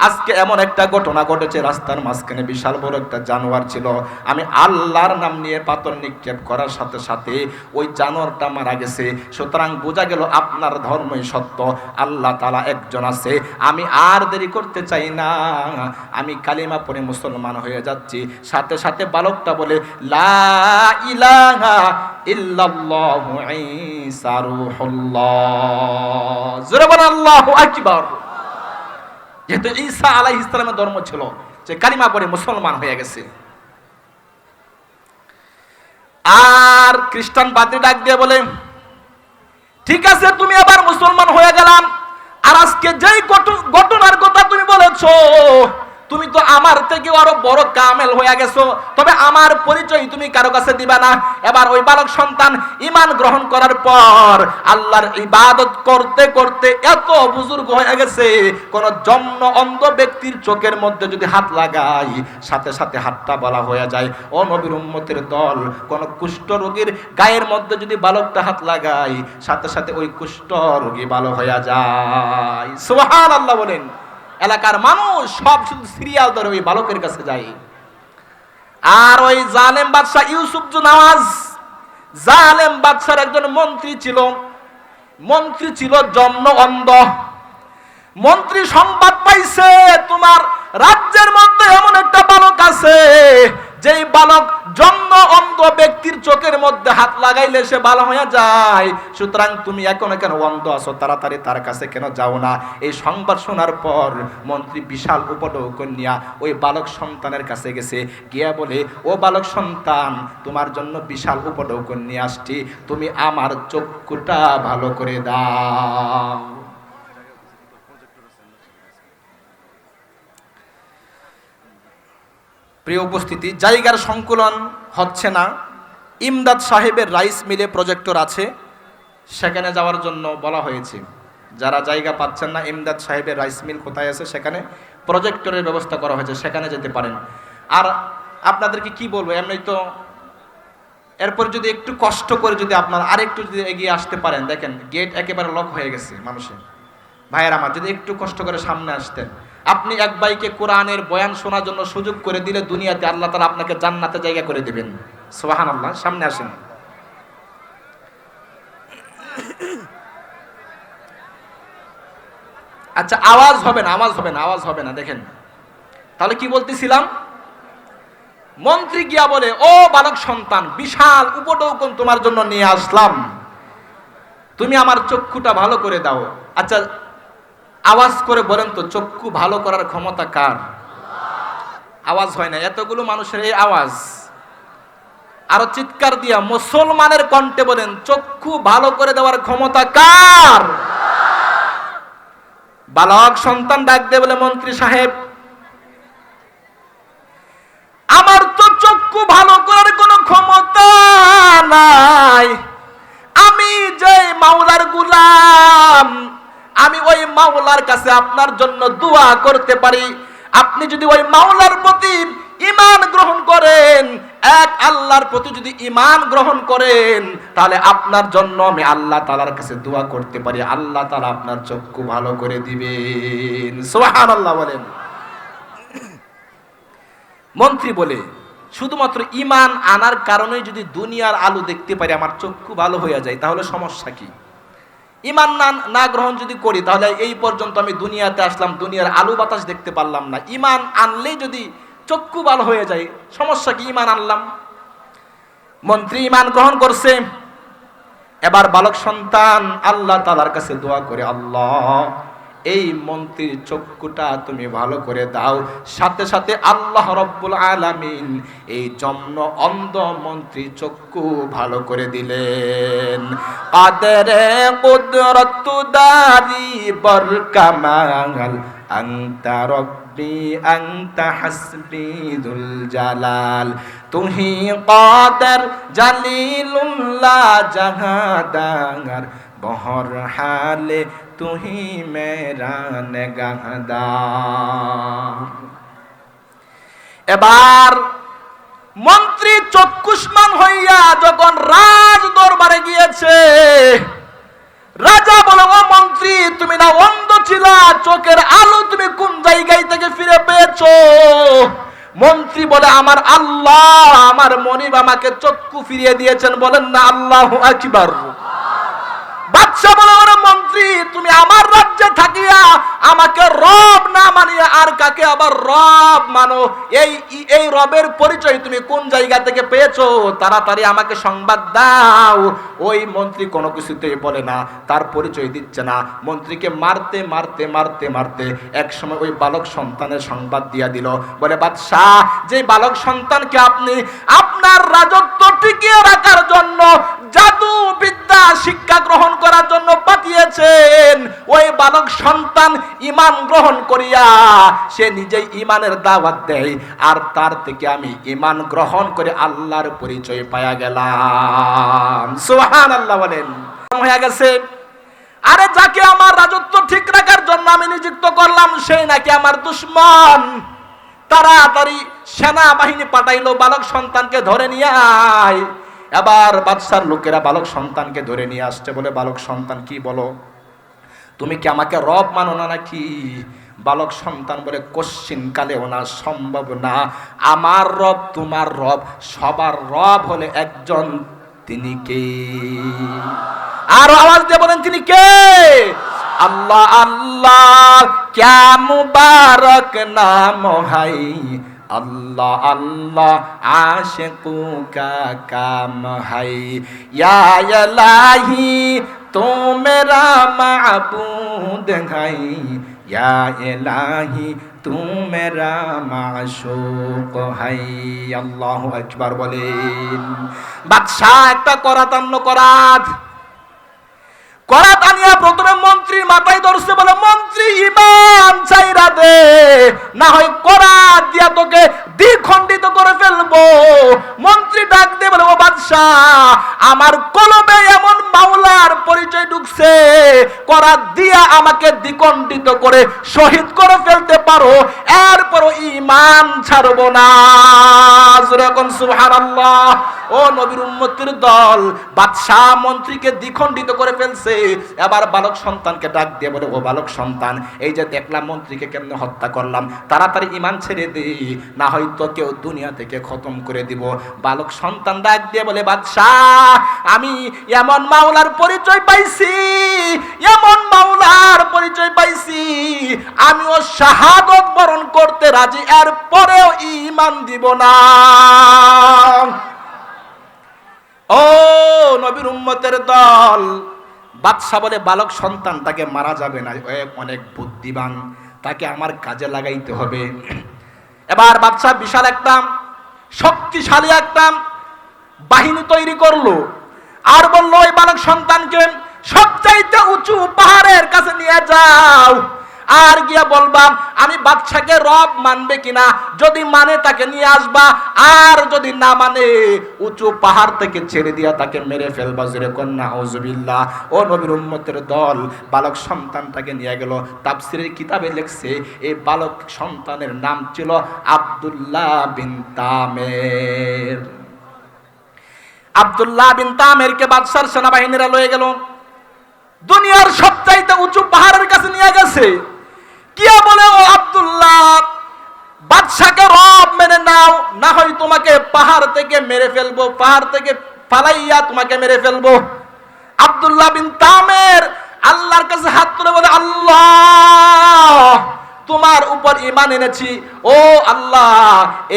আজকে এমন একটা ঘটনা ঘটেছে, রাস্তার মাঝখানে বিশাল বড় একটা জানোয়ার ছিল। আমি আল্লাহর নাম নিয়ে পাথর নিক্ষেপ করার সাথে সাথে ওই জানোয়ারটা মারা গেছে। সুতরাং বোঝা গেল আপনার ধর্মই সত্য, আল্লাহ তাআলা একজন আছে। আমি আর দেরি করতে চাই না, আমি কালিমা পড়ে মুসলমান হয়ে যাচ্ছি। সাথে সাথে বালকটা বলে, লা ইলাহা ইল্লাল্লাহু ঈসা রূহুল্লাহ। জোরে বলেন আল্লাহু আকবার। যেহেতু ঈসা আলাইহিস সালামের ধর্ম ছিল, যে কালিমা পড়ে মুসলমান হয়ে গেছে। আর খ্রিস্টান পাদ্রী ডাক দিয়ে বলে, ঠিক আছে, তুমি আবার মুসলমান হয়ে গেলাম। আর আজকে যেই ঘটনার কথা তুমি বলেছো, তুমি তো আমার থেকে আরো বড় কামেল হয়ে গেছো, তবে আমার পরিচয় তুমি কারো কাছে দিবা না। এবার ওই বালক সন্তান ঈমান গ্রহণ করার পর আল্লাহর ইবাদত করতে করতে এত বুজুর্গ হয়ে গেছে, কোন জন্ম অন্ধ ব্যক্তির চোখের মধ্যে যদি হাত লাগাই, সাথে সাথে হাতটা বলা হয়ে যায়। ও নবীর উম্মতের দল, কোন কুষ্ঠ রোগীর গায়ের মধ্যে যদি বালকটা হাত লাগাই, সাথে সাথে ওই কুষ্ঠ রোগী ভালো হয়ে যায়। সুবহানাল্লাহ বলেন। এলাকার মানুষ সব শুধু সিরিয়াল ধরে ওই বালকের কাছে যায়। আর ওই জালেম বাদশা ইউসুফ নওয়াজ, জালেম বাদশার একজন মন্ত্রী ছিল জন্ম অন্ধ। মন্ত্রী সংবাদ পাইছে তোমার রাজ্যের মধ্যে এমন একটা বালক আছে, যেই বালক জন্ম অন্ধ ব্যক্তির চোখের মধ্যে হাত লাগাইলে সে ভালো হয়ে যায়। সুতরাং তুমি এখনো কেন অন্ধ আছো, তাড়াতাড়ি তার কাছে কেন যাও না? এই সংবাদ শোনার পর মন্ত্রী বিশাল উপঢৌকন নিয়া ওই বালক সন্তানের কাছে গেছে, গিয়া বলে, ও বালক সন্তান, তোমার জন্য বিশাল উপঢৌকন নিয়ে আসছি, তুমি আমার চক্ষুটা ভালো করে দাও। প্রিয় উপস্থিতি, জায়গার সংকুলন হচ্ছে না। ইমদাদ সাহেবের রাইস মিলে প্রজেক্টর আছে, সেখানে যাওয়ার জন্য বলা হয়েছে। যারা জায়গা পাচ্ছেন না, ইমদাদ সাহেবের রাইস মিল কোথায় আছে সেখানে প্রজেক্টরের ব্যবস্থা করা হয়েছে, সেখানে যেতে পারেন। আর আপনাদেরকে কি বলবো, এমনি তো এরপর যদি একটু কষ্ট করে যদি আপনারা আরেকটু যদি এগিয়ে আসতে পারেন, দেখেন গেট একেবারে লক হয়ে গেছে মানুষের। ভাইয়ের আমার, যদি একটু কষ্ট করে সামনে আসতেন, আপনি এক ভাইকে কোরআনের বয়ান শোনার জন্য সুযোগ করে দিলে দুনিয়াতে আল্লাহ তাআলা আপনাকে জান্নাতে জায়গা করে দিবেন। সুবহানাল্লাহ, সামনে আসেন। আচ্ছা, আওয়াজ হবে না, আওয়াজ হবে না, আওয়াজ হবে না। দেখেন তাহলে কি বলতেছিলাম, মন্ত্রী গিয়া বলে, ও বালক সন্তান, বিশাল উপঢৌকন তোমার জন্য নিয়ে আসলাম, তুমি আমার চক্ষুটা ভালো করে দাও। আচ্ছা, আওয়াজ করে বলেন তো, চক্ষু ভালো করার ক্ষমতা কার? আওয়াজ হয় না, এতগুলো মানুষের এই আওয়াজ। আরো চিৎকার দিয়া মুসলমানের কণ্ঠে বলেন, চক্ষু ভালো করে দেওয়ার ক্ষমতা কার? বালক সন্তান ডাক দিয়ে বলে, মন্ত্রী সাহেব, আমার তো চক্ষু ভালো করার কোনো ক্ষমতা নাই। আমি যে মাওলার গোলাম, আমি ওই মাওলার কাছে আপনার জন্য দোয়া করতে পারি। আপনি যদি ওই মাওলার প্রতি ঈমান গ্রহণ করেন, এক আল্লাহর প্রতি যদি ঈমান গ্রহণ করেন, তাহলে আপনার জন্য আমি আল্লাহ তাআলার কাছে দোয়া করতে পারি, আল্লাহ তাআলা আপনার চক্ষু ভালো করে দিবেন। সুবহানাল্লাহ বলেন। মন্ত্রী বলে, শুধুমাত্র ঈমান আনার কারণে যদি দুনিয়ার আলো দেখতে পারি, আমার চক্ষু ভালো হয়ে যায়, তাহলে সমস্যা কি? ঈমান না গ্রহণ যদি করি, তাহলে এই পর্যন্ত আমি দুনিয়াতে আসলাম, দুনিয়ার আলো বাতাস দেখতে পারলাম না। ঈমান আনলেই যদি চক্ষু ভালো হয়ে যায়, সমস্যা কি? ঈমান আনলাম। মন্ত্রী ঈমান গ্রহণ করছে। এবার বালক সন্তান আল্লাহ তাআলার কাছে দোয়া করে, আল্লাহ, এই মন্ত্রীর চক্ষুটা তুমি ভালো করে দাও। সাথে সাথে আল্লাহ রব্বুল আলামিন এই জম্ন অন্ধ মন্ত্রী চক্ষু ভালো করে দিলেন। কাদেরে কুদরত দারি বরকামাল আনতা রব্বি আনতা হাসবি যুল জালাল, তুহি কাদের জালিলুল্লাহ জাহাদার, বহর হালে তুহি মেরা নেগাহদার। এবার মন্ত্রী চক্ষুষ্মান হইয়া যখন রাজ দরবারে গিয়েছে, রাজা বলে, ও মন্ত্রী, তুমি না অন্ধ ছিলা, চোখের আলো তুমি কোন জায়গায় থেকে ফিরে পেয়েছো? মন্ত্রী বলে, আমার আল্লাহ, আমার মনিব আমাকে চক্ষু ফিরিয়ে দিয়েছেন। বলেন না আল্লাহু আকবার। বাদশাহ বলে, ওরে মন্ত্রী, তুমি আমার রাজ্যে থাকিয়া আমাকে রব না মানিয়া আর কাকে আবার রব মানো? এই রবের পরিচয় তুমি কোন জায়গা থেকে পেয়েছো? তাড়াতাড়ি আমাকে সংবাদ দাও। ওই মন্ত্রী কোনো কিছুতেই বলে না, তার পরিচয় দিচ্ছে না। মন্ত্রীকে মারতে মারতে মারতে মারতে এক সময় ওই বালক সন্তানের সংবাদ দিয়া দিল। বলে, বাদশাহ, যে বালক সন্তানকে আপনি আপনার রাজত্ব টিকিয়ে রাখার জন্য জাদু বিদ্যা শিক্ষা গ্রহণ করার জন্য পাঠিয়েছেন, ওই বালক সন্তান ঈমান গ্রহণ করিয়া সে নিজেই ঈমানের দাওয়াত দেয়, আর তার থেকে আমি ঈমান গ্রহণ করে আল্লাহর পরিচয় পাওয়া গেলাম। সুবহানাল্লাহ বলেন। হয়ে গেছে। আরে যাকে আমার রাজত্ব ঠিক রাখার জন্য আমি নিযুক্ত করলাম, সেই নাকি আমার দুশমন। তাড়াতাড়ি সেনাবাহিনী পাঠাইলো, বালক সন্তানকে ধরে নিয়ে আয়। এবার বাদশার লোকেরা বালক সন্তানকে ধরে নিয়ে আসছে। বলে, বালক সন্তান, কি বলো, তুমি কি আমাকে রব মানো না নাকি? বালক সন্তান বলে, কোশ্চিন কালেও না, সম্ভব না। আমার রব তোমার রব, সবার রব হলে একজন, তিনি কে? আর আওয়াজ দিয়ে বলেন, তিনি কে? अल्लाह अल्लाह क्या मुबारक नाम है, अल्लाह अल्लाह आशिकों का काम है। या इलाही तू मेरा माबूद है, या इलाही तू मेरा माशूक है। আল্লাহু আকবার বলেন। বাদশা একটা করাতান্ন করাত আনিয়া প্রথমে মন্ত্রীর মাথায় ধরছে, বলে মন্ত্রী ইমান চাইরা দে, না হয় করাত দিয়া তোকে দ্বিখণ্ডিত করে ফেলবো। মন্ত্রী ডাক দিয়ে বলে, ও বাদশাহ, আমার কলবে এমন মাওলার পরিচয় ঢুকছে, করাত দিয়া আমাকে দ্বিখণ্ডিত করে শহীদ করে ফেলতে পারো, এরপরও ঈমান ছাড়বো না। যখন সুবহানাল্লাহ। ও নবীর উম্মতের দল, বাদশাহ মন্ত্রীকে দ্বিখণ্ডিত করে ফেলছে। এবার বালক সন্তানকে ডাক দিয়ে বলে, ও বালক সন্তান, এই যে দেখলাম মন্ত্রীকে কেমনে হত্যা করলাম, তাড়াতাড়ি ঈমান ছেড়ে দে, না হয়তো কেউ দুনিয়া থেকে খতম করে দিব। বালক সন্তান ডাক দিয়ে বলে, বাদশাহ, আমি এমন মাওলার পরিচয় পাইছি, এমন মাওলার পরিচয় পাইছি, আমিও শাহাদত বরণ করতে রাজি, এর পরেও ঈমান দিব না। ও নবীর উম্মতের দল, বাদশা বলে, বালক সন্তান তাকে মারা যাবে না, অনেক বুদ্ধিমান, তাকে আমার কাজে লাগাইতে হবে। এবার বাদশা বিশাল একটা শক্তিশালী একটা বাহিনী তৈরি করলো, আর বললো ওই বালক সন্তানকে সবচাইতে উঁচু পাহাড়ের কাছে নিয়ে যাও, আর গিয়া বলবা আমি বাদশাকে রব মানবে কিনা, যদি মানে তাকে নিয়ে আসবা, আর যদি না মানে উঁচু পাহাড় থেকে ছেড়ে দিয়া তাকে মেরে ফেলবা। জোরে কন্যা আউযুবিল্লাহ। ও নবীর উম্মতের দল, বালক সন্তানটাকে নিয়ে গেল। তাফসীরের কিতাবে লেখছে এই বালক সন্তানের নাম ছিল আব্দুল্লাহ বিন তামের। আব্দুল্লাহ বিন তামেরকে বাদশার সেনাবাহিনীরা লয়ে গেল, দুনিয়ার সবচাইতে উঁচু পাহাড়ের কাছে নিয়ে গেছে। কিয়া বলে, ও আব্দুল্লাহ, বাদশাকে রব মেনে নাও, না হয় তোমাকে পাহাড় থেকে মেরে ফেলবো, পাহাড় থেকে ফালাইয়া তোমাকে মেরে ফেলবো। আব্দুল্লাহ বিন তামের আল্লাহর কাছে হাত তুলে বলে, আল্লাহ, তোমার উপর ঈমান এনেছি, ও আল্লাহ,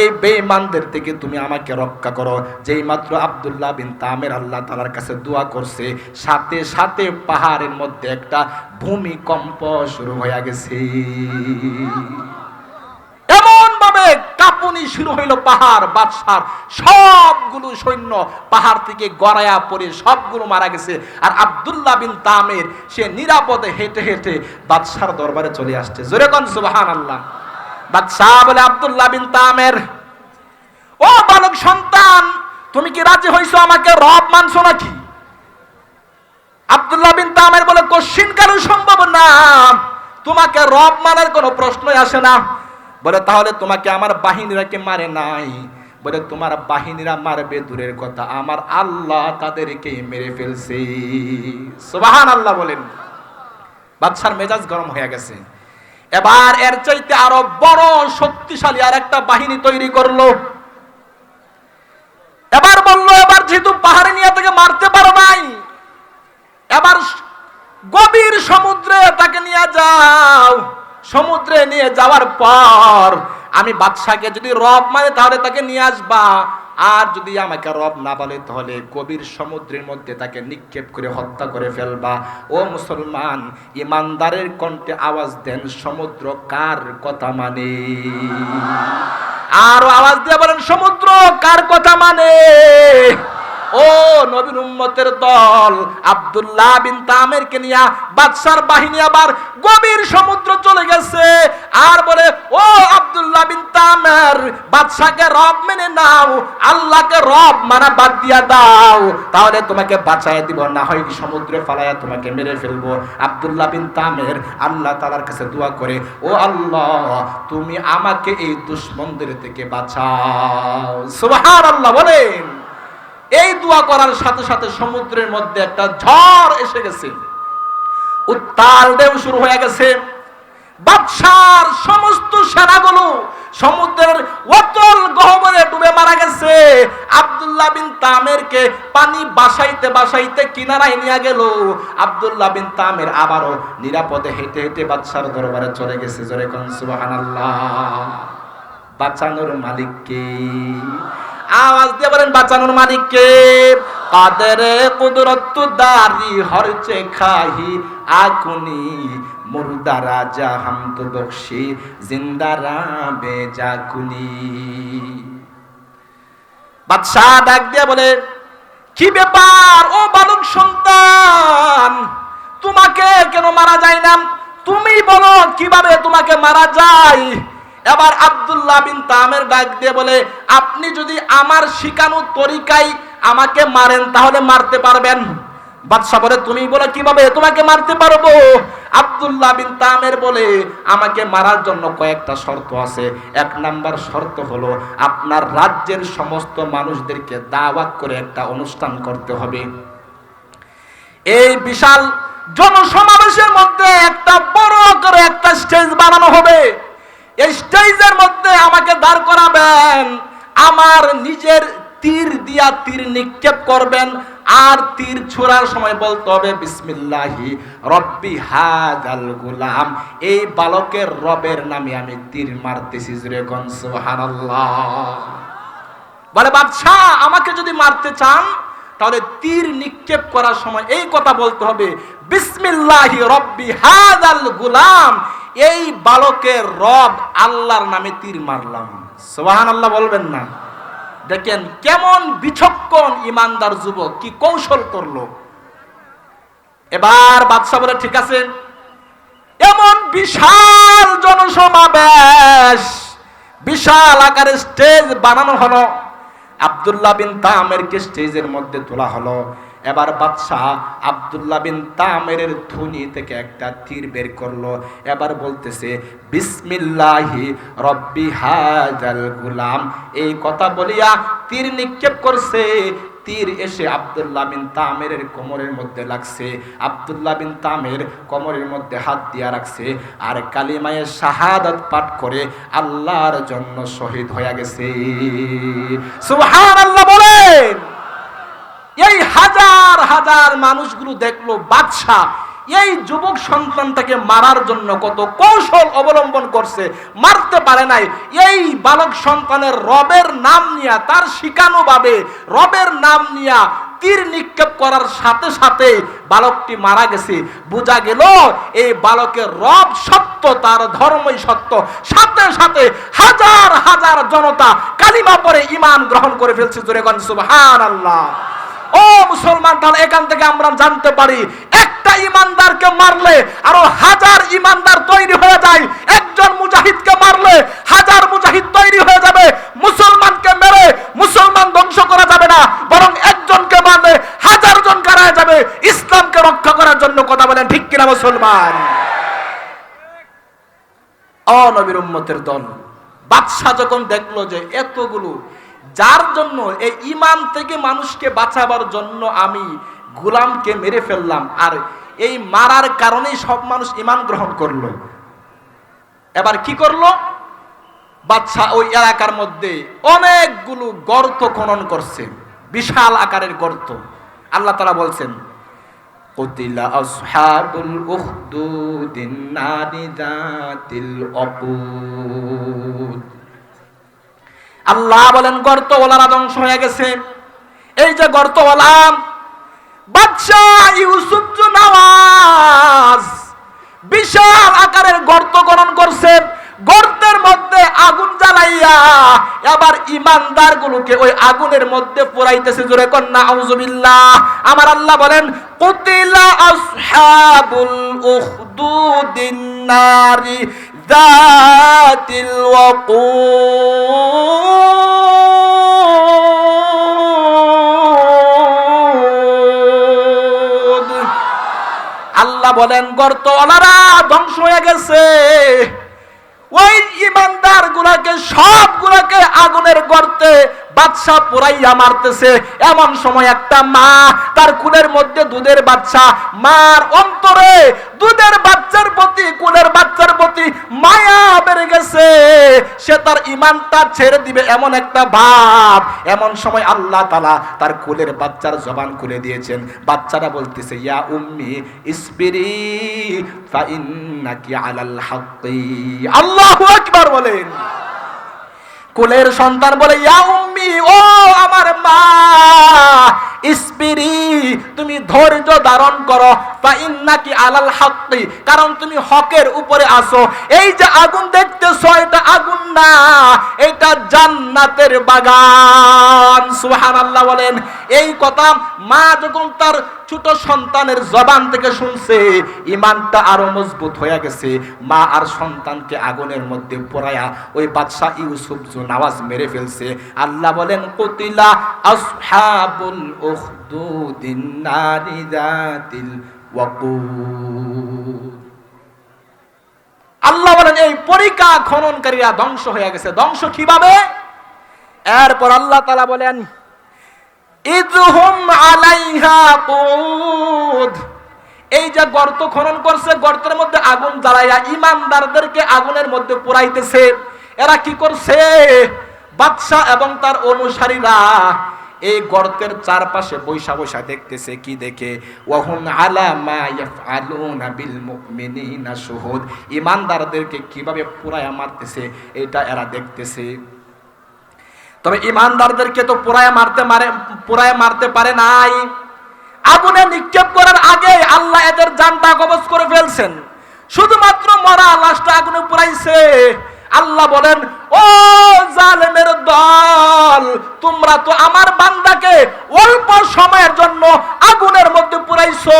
এই বেঈমানদের থেকে তুমি আমাকে রক্ষা করো। যেই মাত্র আব্দুল্লাহ বিন তামের আল্লাহ তাআলার কাছে দোয়া করছে, সাথে সাথে পাহাড়ের মধ্যে একটা ভূমিকম্প শুরু হয়ে গেছে। এমন ভাবে কাঁপুনি শুরু হইল পাহাড়, বাদশার সবগুলো সৈন্য পাহাড় থেকে গড়ায়া পড়ে সবগুলো মারা গেছে। আর আব্দুল্লাহ বিন তামের সে নিরাপদে হেঁটে হেঁটে বাদশার দরবারে চলে আসছে। জোরে কোন সুবহানাল্লাহ। বাদশাহ বলে, আব্দুল্লাহ বিন তামের, ও বালক সন্তান, তুমি কি রাজি হইছো আমাকে রব মানছো নাকি? আব্দুল্লাহ বিন তামের বলে, কোশ্চিন কেন সম্ভব না, তোমাকে রব মানার কোনো প্রশ্নই আসে না। বলে, তাহলে তোমাকে আমার বাহিনীরা কি মারে নাই? বলে, তোমার বাহিনীরা মারবে দূরের কথা, আমার আল্লাহ তাদেরকে মেরে ফেলছে। সুবহানাল্লাহ বলেন। বাদশার মেজাজ গরম হয়ে গেছে। এবার এর চাইতে আরো বড় শক্তিশালী আর একটা বাহিনী তৈরি করলো। এবার বললো, এবার যেহেতু পাহাড়ে নিয়ে তাকে মারতে পারো নাই, এবার গভীর সমুদ্রে তাকে নিয়ে যাও। সমুদ্রে নিয়ে যাওয়ার পর আমি বাদশাকে যদি রব মানে তাহলে তাকে নিয়ে আসবা, আর যদি আমাকে রব না বলে তাহলে গভীর সমুদ্রের মধ্যে তাকে নিক্ষেপ করে হত্যা করে ফেলবা। ও মুসলমান, ইমানদারের কণ্ঠে আওয়াজ দেন, সমুদ্র কার কথা মানে? আর আওয়াজ দিয়ে বলেন, সমুদ্র কার কথা মানে? ও নবীর উম্মতের দল, আব্দুল্লাহ বিন তামেরকে নিয়ে বাদশার বাহিনী আবার গভীর সমুদ্র চলে গেছে। আর বলে, ও আব্দুল্লাহ বিন তামের, বাদশাকে রব মেনে নাও, আল্লাহকে রব মানা বাদ দিয়া দাও, তাহলে তোমাকে বাঁচায় দিব, না হয় সমুদ্রে ফালায়া তোমাকে মেরে ফেলবো। আব্দুল্লাহ বিন তামের আল্লাহ তাআলার কাছে দোয়া করে, ও আল্লাহ, তুমি আমাকে এই দুশমনদের থেকে বাঁচাও। সুবহানাল্লাহ বলেন। এই দোয়া করার সাথে সাথে সমুদ্রের মধ্যে একটা ঝড় এসে গেছে, উত্তাল ঢেউ শুরু হয়ে গেছে। বাদশার সমস্ত সেনাগুলো সমুদ্রের অতল গহ্বরে ডুবে মারা গেছে। আব্দুল্লাহ বিন তামেরকে পানি বাসাইতে বাসাইতে কিনারায় নিয়ে গেল। আব্দুল্লাহ বিন তামের আবারও নিরাপদে হেঁটে হেঁটে বাদশার দরবারে চলে গেছে। জোরে কোন সুবহানাল্লাহ। বাঁচানোর মালিক কে? আওয়াজ দিয়ে বলেন, বাঁচানোর মালিক কে? কাদেরে কুদরত দারি হরচে খাহি আকুনি মুর্দারা যা হামদ বখশি জিন্দারা বেজাকুনি। বাদশা ডাক দিয়ে বলে, কি ব্যাপার ও বালক সন্তান, তোমাকে কেন মারা যায় না? তুমি বলো কিভাবে তোমাকে মারা যায়। এবার আব্দুল্লাহ বিন তামের ডাক দিয়ে বলে, আপনি যদি আমার শিখানো তরিকায় আমাকে মারেন তাহলে মারতে পারবেন। বাদশা বলে, তুমি বলো কিভাবে তোমাকে মারতে পারবো। আব্দুল্লাহ বিন তামের বলে, আমাকে মারার জন্য কয়েকটা শর্ত আছে। এক নাম্বার শর্ত হলো আপনার রাজ্যের সমস্ত মানুষদেরকে দাওয়াত করে একটা অনুষ্ঠান করতে হবে। এই বিশাল জনসমাবেশের মধ্যে একটা বড় করে একটা স্টেজ বানানো হবে। এই স্টেজের মধ্যে আমাকে দাঁড় করাবেন, আমার নিজের তীর দিয়া তীর নিক্ষেপ করবেন, আর তীর ছোড়ার সময় বলতে হবে বিসমিল্লাহি রব্বি হাযাল গুলাম, এই বালকের রবের নামে আমি তীর মারতেছি। জোরে কোন সুবহানাল্লাহ। বলে, বাদশা আমাকে যদি মারতে চান তাহলে তীর নিক্ষেপ করার সময় এই কথা বলতে হবে বিসমিল্লাহি রব্বি হাযাল গুলাম, এই বালকের রব আল্লাহর নামে তীর মারলাম। সুবহানাল্লাহ বলবেন না? দেখেন কেমন বিচক্ষণ ইমানদার যুবক, কি কৌশল করলো। এবার বাদশা বলে, ঠিক আছে, এমন বিশাল জনসমাবেশ, বিশাল আকারে স্টেজ বানানো হলো। আব্দুল্লাহ বিন তামেরকে স্টেজের মধ্যে তোলা হলো। এবার বাদশাহ আব্দুল্লাহ বিন তামেরের থুনি থেকে একটা তীর বের করলো। এবার বলতেছে বিসমিল্লাহি রব্বি হাযাল গুলাম, এই কথা বলিয়া তীর নিক্ষেপ করছে। তীর এসে আব্দুল্লাহ বিন তামেরের কোমরের মধ্যে লাগছে। আব্দুল্লাহ বিন তামের কোমরের মধ্যে হাত দিয়া রাখছে, আর কালিমায়ে শাহাদাত পাঠ করে আল্লাহর জন্য শহীদ হয়ে গেছে। সুবহানাল্লাহ বলেন। এই হাজার হাজার মানুষগুলো দেখলো বাদশা এই যুবক সন্তানটাকে মারার জন্য কত কৌশল অবলম্বন করছে, মারতে পারে নাই। এই বালক সন্তানের রবের নাম নিয়া, তার শিখানো ভাবে রবের নাম নিয়া তীর নিক্ষেপ করার সাথে সাথে বালকটি মারা গেছে। বোঝা গেল এই বালকের রব সত্য, তার ধর্মই সত্য। সাথে সাথে হাজার হাজার জনতা কালিমা পড়ে ঈমান গ্রহণ করে ফেলছে। জোরে কোন সুবহানাল্লাহ। ও মুসলমান, তাহলে এখান থেকে আমরা জানতে পারি একটা ইমানদারকে মারলে আরো হাজার ইমানদার তৈরি হয়ে যায়। একজন মুজাহিদকে মারলে হাজার মুজাহিদ তৈরি হয়ে যাবে। মুসলমানকে মেরে মুসলমান ধ্বংস করা যাবে না, বরং একজনকে মারলে হাজার জন কারায় যাবে ইসলামকে রক্ষা করার জন্য। কথা বলেন ঠিক কিনা মুসলমান? ও নবীর উম্মতের দল, বাদশা যখন দেখলো যে এতগুলো, যার জন্য এই ঈমান থেকে মানুষকে বাঁচাবার জন্য আমি গোলামকে মেরে ফেললাম, আর এই মারার কারণেই সব মানুষ ঈমান গ্রহণ করলো। এবার কি করলো বাদশা? ওই এলাকার মধ্যে অনেকগুলো গর্ত খনন করছে, বিশাল আকারের গর্ত। আল্লাহ তাআলা বলছেন, কুতিলা আসহাবুল উখদুদিন নারি যাতিল উকুদ। আল্লাহ বলেন গর্তওয়ালারা ধ্বংস হয়ে গেছে। এই যে গর্তওয়ালা বাদশাহ ইউসুফ নওয়াজ বিশাল আকারের গর্ত খনন করছে। গর্তের মধ্যে আগুন জ্বালাইয়া এবার ইমানদার গুলোকে ওই আগুনের মধ্যে পোড়াইতেছে। জোরে কোন নাউযুবিল্লাহ। আমার আল্লাহ বলেন, কুতিলা আসহাবুল উখদুদিন নারি যাতিল ওয়াকুদ। আল্লাহ বলেন গর্তওয়ালারা ধ্বংস হয়ে গেছে। ওই ইমানদার গুলাকে সবগুলাকে আগুনের গর্তে বাদশা পুরাইয়া মারতেছে। এমন সময় একটা মা, তার কুলের মধ্যে দুধের বাচ্চা, মার অন্তরে দুধের বাচ্চার প্রতি, কুলের বাচ্চার প্রতি মায়া বেড়ে গেছে, সে তার ঈমানটা ছেড়ে দিবে এমন একটা ভাব। এমন সময় আল্লাহ তাআলা তার কুলের বাচ্চার জবান খুলে দিয়েছেন। বাচ্চারা বলতেছে, ইয়া উম্মি ইসবিরি ফা ইন্নাকি আলাল হাক্কি। আল্লাহু আকবার বলেন। কুলের সন্তান বলে, ইয়া উম্মি, ও আমার মা, ইসবিরি, তুমি ধৈর্য ধারণ করো, ফা ইন্নাকি আলাল হাক্কি, কারণ তুমি হকের উপরে আছো। এই যে আগুন দেখতেছো, এটা আগুন না, এটা জান্নাতের বাগান। সুবহানাল্লাহ বলেন। এই কথা মা যখন তার ছোট সন্তানের জবান থেকে শুনছে, ঈমানটা আরো মজবুত হয়ে গেছে। মা আর সন্তানকে আগুনের মধ্যে পোড়ায়া ওই বাদশা ইউসুফ নামাজ মেরে ফেলছে। আল্লাহ বলেন, কুতিলা আসহাবুল উখদুদিন নারি যাতিল ওয়াকুদ। আল্লাহ বলেন, এই পরিকা খননকারীরা ধ্বংস হয়ে গেছে। ধ্বংস কিভাবে? এরপর আল্লাহ তাআলা বলেন, ইযহুম আলাইহা কুদ। এই যে গর্ত খনন করছে, গর্তের মধ্যে আগুন জ্বালাইয়া ঈমানদারদেরকে আগুনের মধ্যে পোড়াইতেছে। এরা কি করছে? বাদশা এবং তার অনুসারীরা এই গর্তের চারপাশে বৈশা বৈশা দেখতেছে। কি দেখে? ওয়াহুম আলা মা ইয়াফআলুনা বিল মুমিনিনা শুহুদ। ঈমানদারদেরকে কিভাবে পোড়ায়া মারতেছে এটা এরা দেখতেছে। তবে ঈমানদারদেরকে তো পোড়ায়া মারতে পারে নাই। আগুনে নিক্ষেপ করার আগে আল্লাহ এদের জানটা কবজ করে ফেলছেন। শুধুমাত্র মরা লাশটা আগুনে পোড়াইছে। আল্লাহ বলেন, ও জালেমের দল, তোমরা তো আমার বান্দাকে অল্প সময়ের জন্য আগুনের মধ্যে পুরাইছো,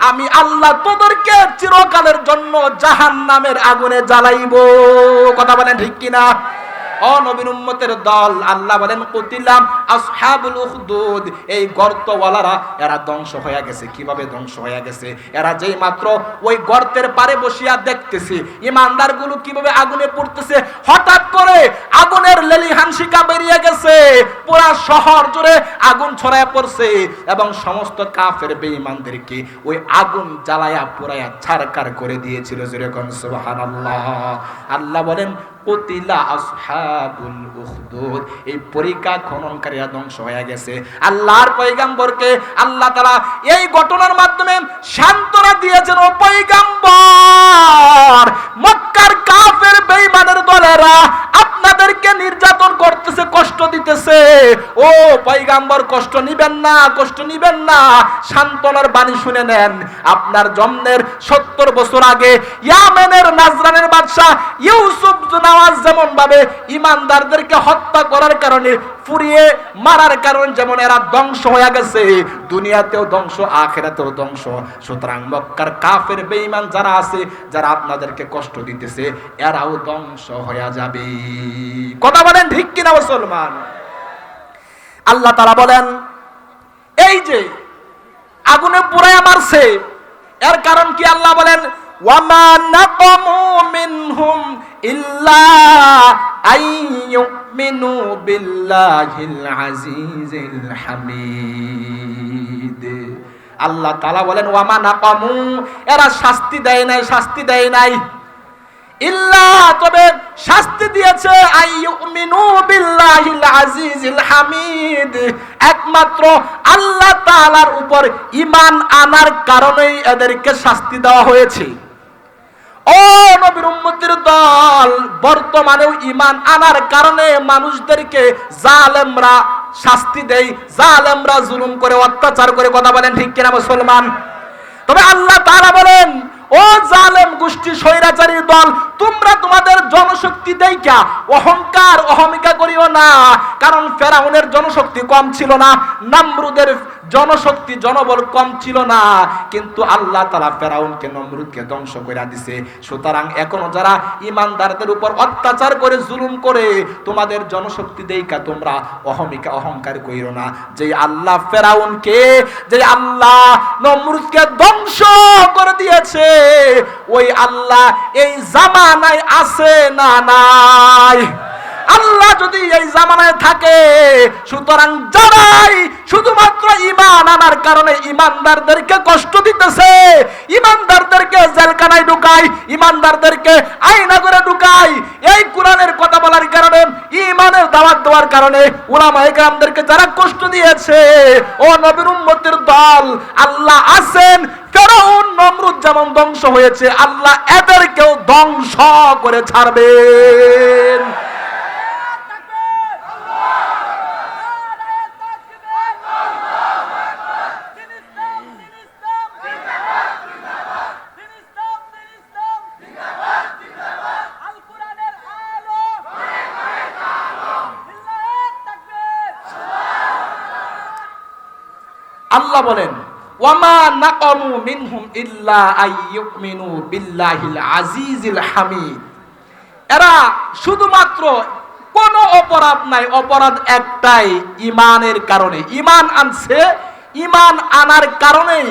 আমি আল্লাহ তোদেরকে চিরকালের জন্য জাহান্নামের আগুনে জ্বালাইবো। কথা বলেন ঠিক কিনা? ও নবীর উম্মতের দল, আল্লাহ বলেন, কুতিলাম আসহাবুল উখদুদ। এই গর্তওয়ালারা এরা ধ্বংস হয়ে গেছে। কিভাবে ধ্বংস হয়ে গেছে? এরা যেই মাত্র ওই গর্তের পারে বসিয়া দেখতেছে ঈমানদারগুলো কিভাবে আগুনে পড়তেছে, হঠাৎ করে আগুনের লেলিহানশিকা বেরিয়ে গেছে। পুরা শহর জুড়ে আগুন ছড়ায় পড়ছে এবং সমস্ত কাফের বেঈমানদেরকে ওই আগুন জ্বালায়া পুরায়া ছারখার করে দিয়েছিল। যেরকম সুবহানাল্লাহ। আল্লাহ বলেন, কুতিলা আসহাবুল উখদুদ। এই পরিকা খননকারীরা ধ্বংস হয়ে গেছে। আল্লাহর পয়গম্বরকে আল্লাহ তাআলা এই ঘটনার মাধ্যমে সান্ত্বনা দিয়েছেন। ও পয়গম্বর, মক্কার কাফের বেঈমানের দলেরা আপনাদেরকে নির্যাতন করতেছে, কষ্ট দিতেছে। ও পয়গম্বর, কষ্ট নিবেন না, কষ্ট নিবেন না। সান্ত্বনার বাণী শুনে নেন। আপনার জন্মের 70 বছর আগে ইয়ামেনের নাজরানের বাদশা ইউসুফ নওয়াজ যেমন ভাবে ঈমানদারদেরকে হত্যা করার কারণে, পুড়িয়ে মারার কারণে যেমন এরা ধ্বংস হয়ে গেছে, দুনিয়াতেও ধ্বংস, আখিরাতেও ধ্বংস। সুতরাং মক্কার কাফের বেঈমান যারা আছে, যারা আপনাদেরকে কষ্ট দিতেছে, এরাও ধ্বংস হয়ে যাবে। কথা বলেন ঠিক কিনা মুসলমান? আল্লাহ তাআলা বলেন, এই যে আগুনে পুড়ায়া মারছে, এর কারণ কি? আল্লাহ বলেন, ওয়ামা নাকামু মিনহুম ইল্লা আইয়ুমিনু বিল্লাহিল আজিজিল হামিদ। আল্লাহ তাআলা বলেন, ওয়ামা নাকামু, এরা শাস্তি দেয় নাই, শাস্তি দেয় নাই, ইল্লা, তবে শাস্তি দিয়েছে আইয়ুমিনু বিল্লাহিল আজিজিল হামিদ, একমাত্র আল্লাহ তাআলার উপর ঈমান আনার কারণেই এদেরকে শাস্তি দেওয়া হয়েছে। ও নবীর উম্মতের দল, বর্তমানেও ঈমান আনার কারণে মানুষদেরকে জালেমরা শাস্তি দেয়, জালেমরা জুলুম করে, অত্যাচার করে। কথা বলেন ঠিক কিনা মুসলমান? তবে আল্লাহ তাআলা বলেন, ও জালেম গোষ্ঠী, স্বৈরাচারী দল, তোমরা তোমাদের জনশক্তি দেইখা অহংকার অহমিকা করিও না। কারণ ফেরাউনের জনশক্তি কম ছিল না, নমরুদের জনশক্তি জনবল কম ছিল না, কিন্তু আল্লাহ তাআলা ফেরাউনকে, নমরুদকে ধ্বংস করে দিয়েছে। সুতরাং এখনো যারা ঈমানদারদের উপর অত্যাচার করে, জুলুম করে, তোমাদের জনশক্তি দেইখা তোমরা অহমিকা অহংকার কইরো না। যে আল্লাহ ফেরাউনকে, যে আল্লাহ নমরুদকে ধ্বংস করে দিয়েছে, ওই আল্লাহ এই জামানায় আছে না নাই? আল্লাহ যদি এই জামানায় থাকে, সুতরাং যারাই শুধুমাত্র ঈমান আনার কারণে ঈমানদারদেরকে কষ্ট দিতেছে, ঈমানদারদেরকে জেলখানায় ঢুকায়, ঈমানদারদেরকে আয়না করে ঢুকায়, এই কোরআনের কথা বলার কারণে, ঈমানের দাওয়াত দেওয়ার কারণে উলামায়ে কেরামদেরকে যারা কষ্ট দিয়েছে, ও নবীর উম্মতের দল, আল্লাহ আছেন। ফেরাউন নমরুদ যেমন ধ্বংস হয়েছে, আল্লাহ এদেরকেও ধ্বংস করে ছাড়বেন। আল্লাহ বলেন, ওয়ামা নাকামু মিনহুম ইল্লা আইয়ুমিনু বিল্লাহিল আজিজিল হামিদ। এরা শুধুমাত্র কোন অপরাধ নাই, অপরাধ একটাই, ঈমানের কারণে। ঈমান আনছে, ঈমান আনার কারণেই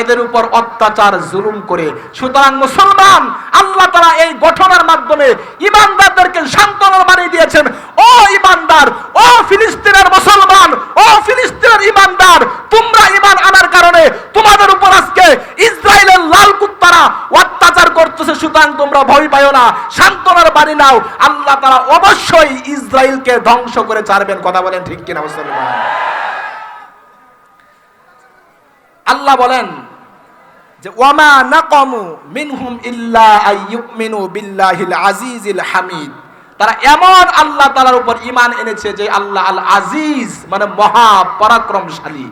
এদের উপর অত্যাচার জুলুম করে। সুতরাং মুসলমান, আল্লাহ তাআলা এই গঠনের মাধ্যমে ঈমানদারদেরকে সান্ত্বনা বানিয়ে দিয়েছেন। ও ঈমানদার, ও ফিলিস্তিনের মুসলমান, ও ফিলিস্তিনের ঈমানদার, তোমরা ঈমান আনার কারণে তোমাদের উপর আজকে ইসরায়েলের লাল কুত্তারা অত্যাচার করতেছে। সুতরাং তোমরা ভয় পাও না, সান্ত্বনার বাণী নাও। আল্লাহ তাআলা অবশ্যই ইসরায়েলকে ধ্বংস করে ছাড়বেন। কথা বলেন ঠিক কিনা মুসলমান? আল্লাহ বলেন যে ওয়ামা নাকামু মিনহুম ইল্লা আইয়ুমিনু বিল্লাহিল আজিজিল হামিদ। তারা এমন আল্লাহ তাআলার উপর ঈমান এনেছে যে আল্লাহ আল আজিজ, মানে মহা পরাক্রমশালী।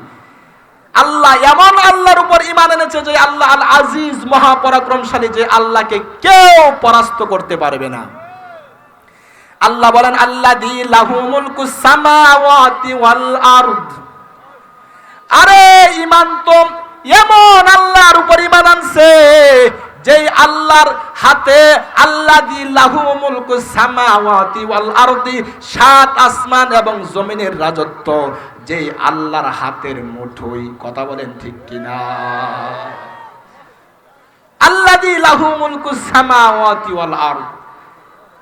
আল্লাহ এমন আল্লাহর উপর ঈমান এনেছে যে আল্লাহ আল আজিজ, মহা পরাক্রমশালী, যে আল্লাহকে কেউ পরাস্ত করতে পারবে না। আল্লাহ বলেন, আল্লাযী লাহু মুলকুস সামাওয়াতি ওয়াল আরদ। আরে ঈমান তো এমন আল্লাহর উপর ঈমান আনছে যে আল্লাহর হাতে, আল্লাযী লাহু মুলকুস সামাওয়াতি ওয়াল আরদি, সাত আসমান এবং জমিনের রাজত্ব যে আল্লাহর হাতের মুঠোয়। কথা বলেন ঠিক কিনা? আল্লাযী লাহু মুলকুস সামাওয়াতি ওয়াল আরদ,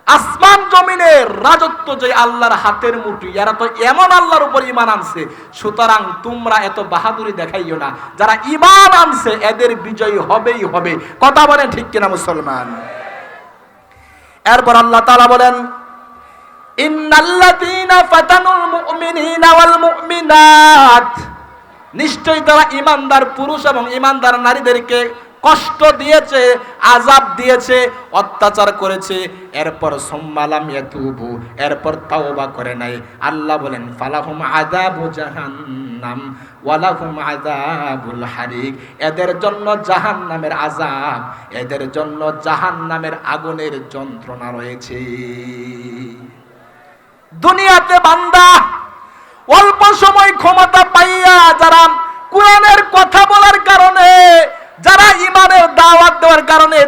আসমান জমিনের রাজত্ব যে আল্লাহর হাতের মুঠি। এরা তো এমন আল্লাহর উপর ঈমান আনছে। সুতরাং তোমরা এত বাহাদুরি দেখাইও না। যারা ঈমান আনছে এদের বিজয় হবেই হবে। কথা বলেন ঠিক কিনা মুসলমান? এরপর আল্লাহ তাআলা বলেন, ইন্নাল্লাযীনা ফাতানুল মুমিনিনা ওয়াল মুমিনাত, নিশ্চয়ই তারা ঈমানদার পুরুষ এবং ঈমানদার নারীদেরকে কষ্ট দিয়েছে, আযাব দিয়েছে, অত্যাচার করেছে। এরপর সুম্মালাম ইয়াতুবু, এরপর তাওবা করে নাই। আল্লাহ বলেন, ফালাহুম আযাবু জাহান্নাম ওয়ালাহুম আযাবুল হারিক। এদের জন্য জাহান্নামের আযাব, এদের জন্য জাহান্নামের আগুনের যন্ত্রণা রয়েছে। দুনিয়াতে বান্দা অল্প সময় ক্ষমতা পাইয়া যারা কোরআনের কথা বলার কারণে, যারা ঈমানের দাওয়াত দেওয়ার কারণে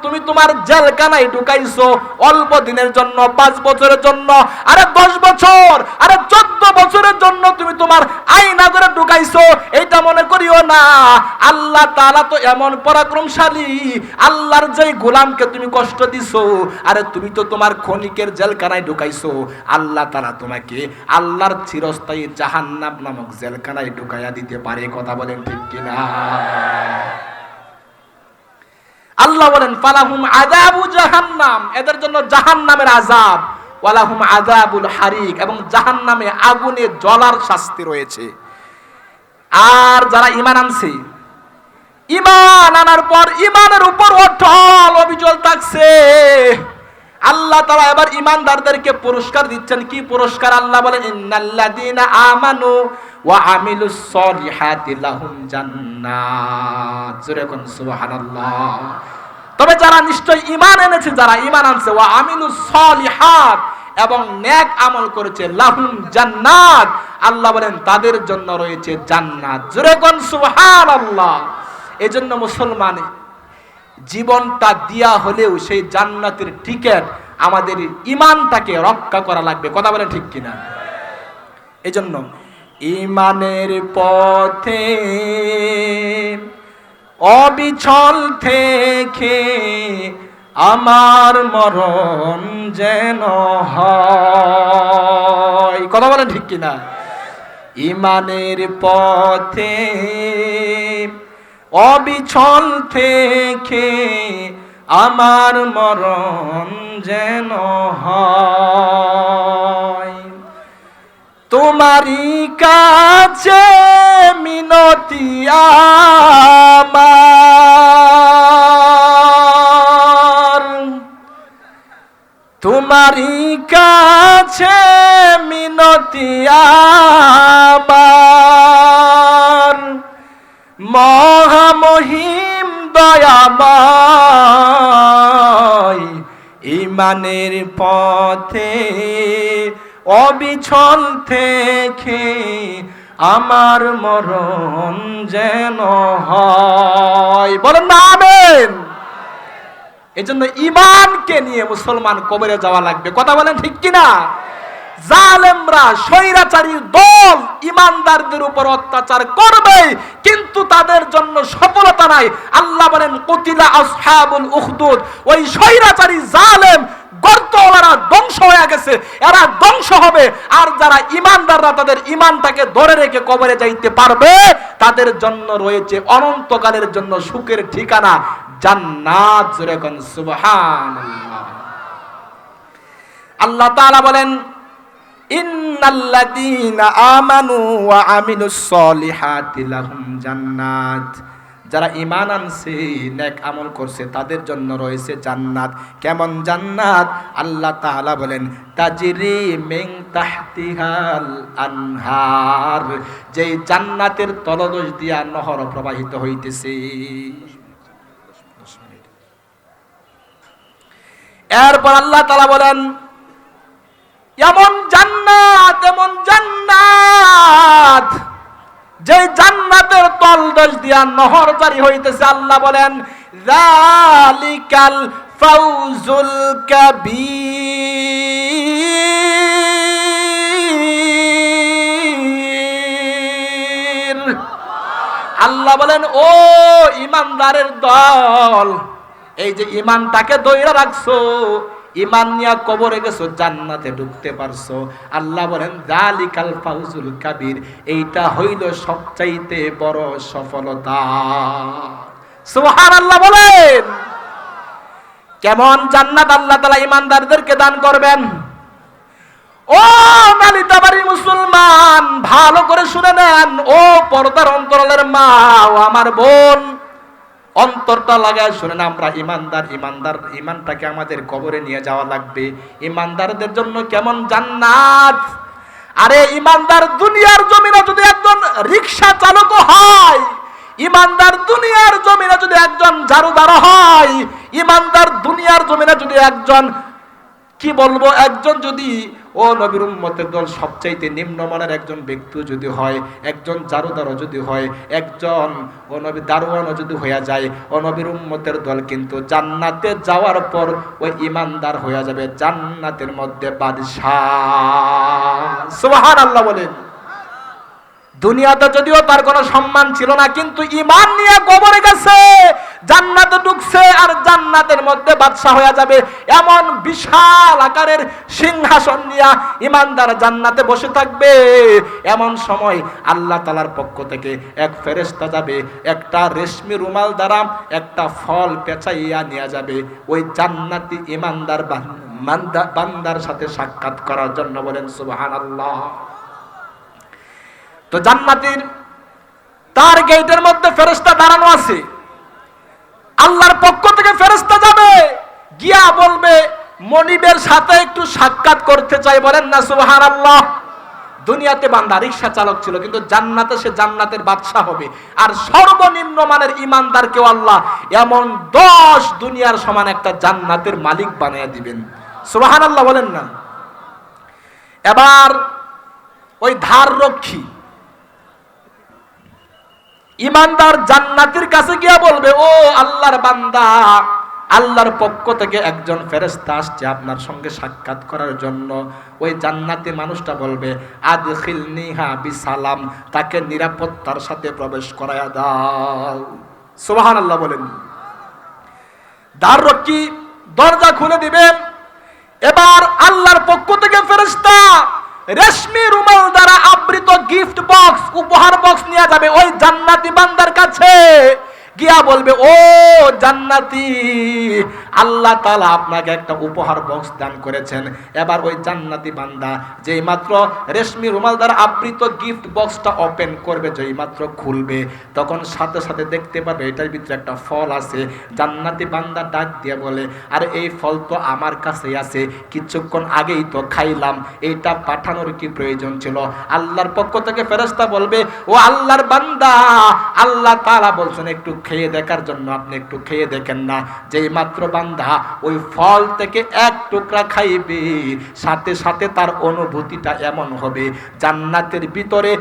তুমি তোমার জেলখানায় ঢুকাইছো অল্প দিনের জন্য, 5 বছরের জন্য, আরে 10 বছর, আরে 14 বছরের জন্য তুমি তোমার আয়না করে ঢুকাইছো, এটা মনে করিও না। আল্লাহ তাআলা তো এমন পরাক্রমশালী, আল্লাহর যেই গোলামকে তুমি কষ্ট দিছো, আরে তুমি তো তোমার ক্ষণিকের জেলখানায় ঢুকাইছো, আল্লাহ তাআলা তোমাকে আল্লাহর চিরস্থায়ী জাহান্নাম নামক জেলখানায় ঢুকাইয়া দিতে পারে। কথা বলেন ঠিক কিনা? আল্লাহ বলেন, ফালাহুম আযাবু জাহান্নাম, এদের জন্য জাহান্নামের আযাব, ওয়ালাহুম আযাবুল হারিক, এবং জাহান্নামে আগুনে জ্বলার শাস্তি রয়েছে। আর যারা ঈমান আনছে, ঈমান আনার পর ঈমানের উপর অটল অবিচল থাকছে, আল্লাহ তাআলা এবার ঈমানদারদেরকে পুরস্কার দিচ্ছেন। কি পুরস্কার? আল্লাহ বলেন, ইন্নাল্লাযীনা আমানু ওয়া আমিলুস সলিহাতি লাহুম জান্নাত। জোরে কোন সুবহানাল্লাহ। তবে যারা নিশ্চয় ঈমান এনেছে, যারা ঈমান আনছে, ওয়া আমিলুস সলিহাত, এবং নেক আমল করেছে, লাহুম জান্নাত, আল্লাহ বলেন তাদের জন্য রয়েছে জান্নাত। জোরে কোন সুবহানাল্লাহ। এজন্য মুসলমান জীবনটা দিয়া হলেও সেই জান্নাতের টিকেট আমাদের ঈমানটাকে রক্ষা করা লাগবে। কথা বলেন ঠিক কিনা? এজন্য ঈমানের পথে অবিচল থেকে আমার মরণ যেন হয়। কথা বলেন ঠিক কিনা? ইমানের পথে অবিচল থেকে আমার মরণ যেন হয়। তোমারই কাছে মিনতি আমার, তোমারই কাছে মিনতি আমার, মহামহিম দয়াময় ইমানের পথে অবিচল থেকে আমার মরণ যেন হয়। বলেন না আমিন। এই জন্য ইমানকে নিয়ে মুসলমান কবরে যাওয়া লাগবে। কথা বলেন ঠিক কিনা? জালেমরা স্বৈরাচারী দল ইমানদারদের উপর অত্যাচার করবে, কিন্তু তাদের জন্য সফলতা নাই। আল্লাহ বলেন কুতিলা আসহাবুল উখদুদ, ওই স্বৈরাচারী জালেম গর্তওয়ালারা ধ্বংস হয়ে গেছে, এরা ধ্বংস হবে। আর যারা ইমানদাররা তাদের ইমানটাকে ধরে রেখে কবরে যাইতে পারবে, তাদের জন্য রয়েছে অনন্তকালের জন্য সুখের ঠিকানা জান্নাত। জোরে কোন সুবহানাল্লাহ। আল্লাহ তাআলা বলেন ইন্নাল্লাযীনা আমানু ওয়া আমিলুস সলিহাতি লাহুম জান্নাত, যারা ঈমান আনছে নেক আমল করছে তাদের জন্য রয়েছে জান্নাত। কেমন জান্নাত? আল্লাহ তাআলা বলেন তাজরি মিন তাহতিহাল আনহার, যেই জান্নাতের তলদেশ দিয়া নহর প্রবাহিত হইতেছে। এরপর আল্লাহ তাআলা বলেন এমন জান্নাত, এমন জান্নাত, যে জান্নাতের তলদেশ দিয়া নহর জারি হইতেছে। আল্লাহ বলেন যালিকাল ফাউজুল কাবীর। আল্লাহ বলেন ও ইমানদারের দল, এই যে ইমানটাকে ধইরা রাখছো, ইমান নিয়া কবরে গেছো, জান্নাতে ঢুকতে পারছো। আল্লাহ বলেন যালিকাল ফাউজুল কাবীর, এইটা হইল সবচাইতে বড় সফলতা। সুবহানাল্লাহ বলেন। কেমন জান্নাত আল্লাহ তাআলা ইমানদারদেরকে দান করবেন? ও নালিতাবাড়ি মুসলমান, ভালো করে শুনে নেন। ও পর্দার অন্তরালের মা ও আমার বোন, অন্তরটা লাগায় শুনেন। আমরা ইমানদার, ইমানটাকে আমাদের কবরে নিয়ে যাওয়া লাগবে। ইমানদারদের জন্য কেমন জান্নাত! আরে ইমানদার দুনিয়ার জমিনে যদি একজন রিকশা চালক হয়, ইমানদার দুনিয়ার জমিনে যদি একজন ঝাড়ুদার হয়, ইমানদার দুনিয়ার জমিনে যদি একজন কি বলবো, একজন যদি ও নবীর উম্মতের দল সবচাইতে নিম্নমানের একজন ব্যক্তি যদি হয়, একজন জারুদারও যদি হয়, একজন ও নবী দারোয়ানও যদি হইয়া যায়, ও নবীর উম্মতের দল কিন্তু জান্নাতে যাওয়ার পর ওই ইমানদার হইয়া যাবে জান্নাতের মধ্যে বাদশাহ। সুবহানাল্লাহ বলেন। দুনিয়াতে যদিও তার কোনো সম্মান ছিল না, কিন্তু ঈমান নিয়ে কবরে গেছে, জান্নাতে ঢুকছে, আর জান্নাতের মধ্যে বাদশা হয়ে যাবে। এমন বিশাল আকারের সিংহাসন নিয়ে ঈমানদার জান্নাতে বসে থাকবে। এমন সময় আল্লাহ তাআলার পক্ষ থেকে এক ফেরেশতা যাবে, একটা রেশমি রুমাল দ্বারা একটা ফল পেঁচাইয়া নিয়ে যাবে ওই জান্নাতি ঈমানদার বান্দার সাথে সাক্ষাৎ করার জন্য। বলেন সুবহানাল্লাহ। তো জান্নাতের তার গেটের মধ্যে ফেরেশতা দাঁড়ানো আছে। আল্লাহর পক্ষ থেকে ফেরেশতা যাবে, গিয়া বলবে মনিবের সাথে একটু সাক্ষাৎ করতে চাই। বলেন না সুবহানাল্লাহ। দুনিয়াতে বান্দা রিকশা চালক ছিল, কিন্তু জান্নাতে সে জান্নাতের বাদশা হবে। আর সর্বনিম্ন মানের ইমানদারকেও আল্লাহ এমন 10 দুনিয়ার সমান একটা জান্নাতের মালিক বানিয়ে দিবেন। সুবহানাল্লাহ বলেন না। এবার ওই ধার রক্ষী ইমানদার জান্নাতের কাছে গিয়া বলবে ও আল্লাহর বান্দা, আল্লাহর পক্ষ থেকে একজন ফেরেশতা আসছে আপনার সঙ্গে সাক্ষাৎ করার জন্য। ওই জান্নাতি মানুষটা বলবে আদখিলনিহা বিসালাম, তাকে নিরাপত্তার সাথে প্রবেশ করায়া দাও। সুবহানাল্লাহ বলেন। দ্বাররক্ষী দরজা খুলে দিবে। এবার আল্লাহর পক্ষ থেকে ফেরেশতা রেশমি রুমাল দ্বারা আবৃত গিফট বক্স, উপহার বক্স নিয়ে যাবে ওই জান্নাতি বান্দার কাছে, গিয়া বলবে, ও জান্নাতি, আল্লাহ তাআলা আপনাকে একটা উপহার বক্স দান করেছেন। এবার ওই জান্নাতি বান্দা যেই মাত্র রেশমি রুমাল দ্বারা আবৃত গিফট বক্সটা ওপেন করবে, যেই মাত্র খুলবে, তখন সাথে সাথে দেখতে পাবে এটার ভিতরে একটা ফল আছে। জান্নাতি বান্দা ডাক দিয়ে বলে, আরে এই ফল তো আমার কাছেই আছে, কিছুক্ষণ আগেই তো খাইলাম, এইটা পাঠানোর কি প্রয়োজন ছিল? আল্লাহর পক্ষ থেকে ফেরেশতা বলবে, ও আল্লাহর বান্দা, আল্লাহ তাআলা বলছেন একটু খেয়ে দেখার জন্য, আপনি একটু খেয়ে দেখেন না। যেই মাত্র বান্দা ওই ফল থেকে এক টুকরা খাইবে, সাথে সাথে তার অনুভূতিটা এমন হবে, জান্নাতের ভিতরে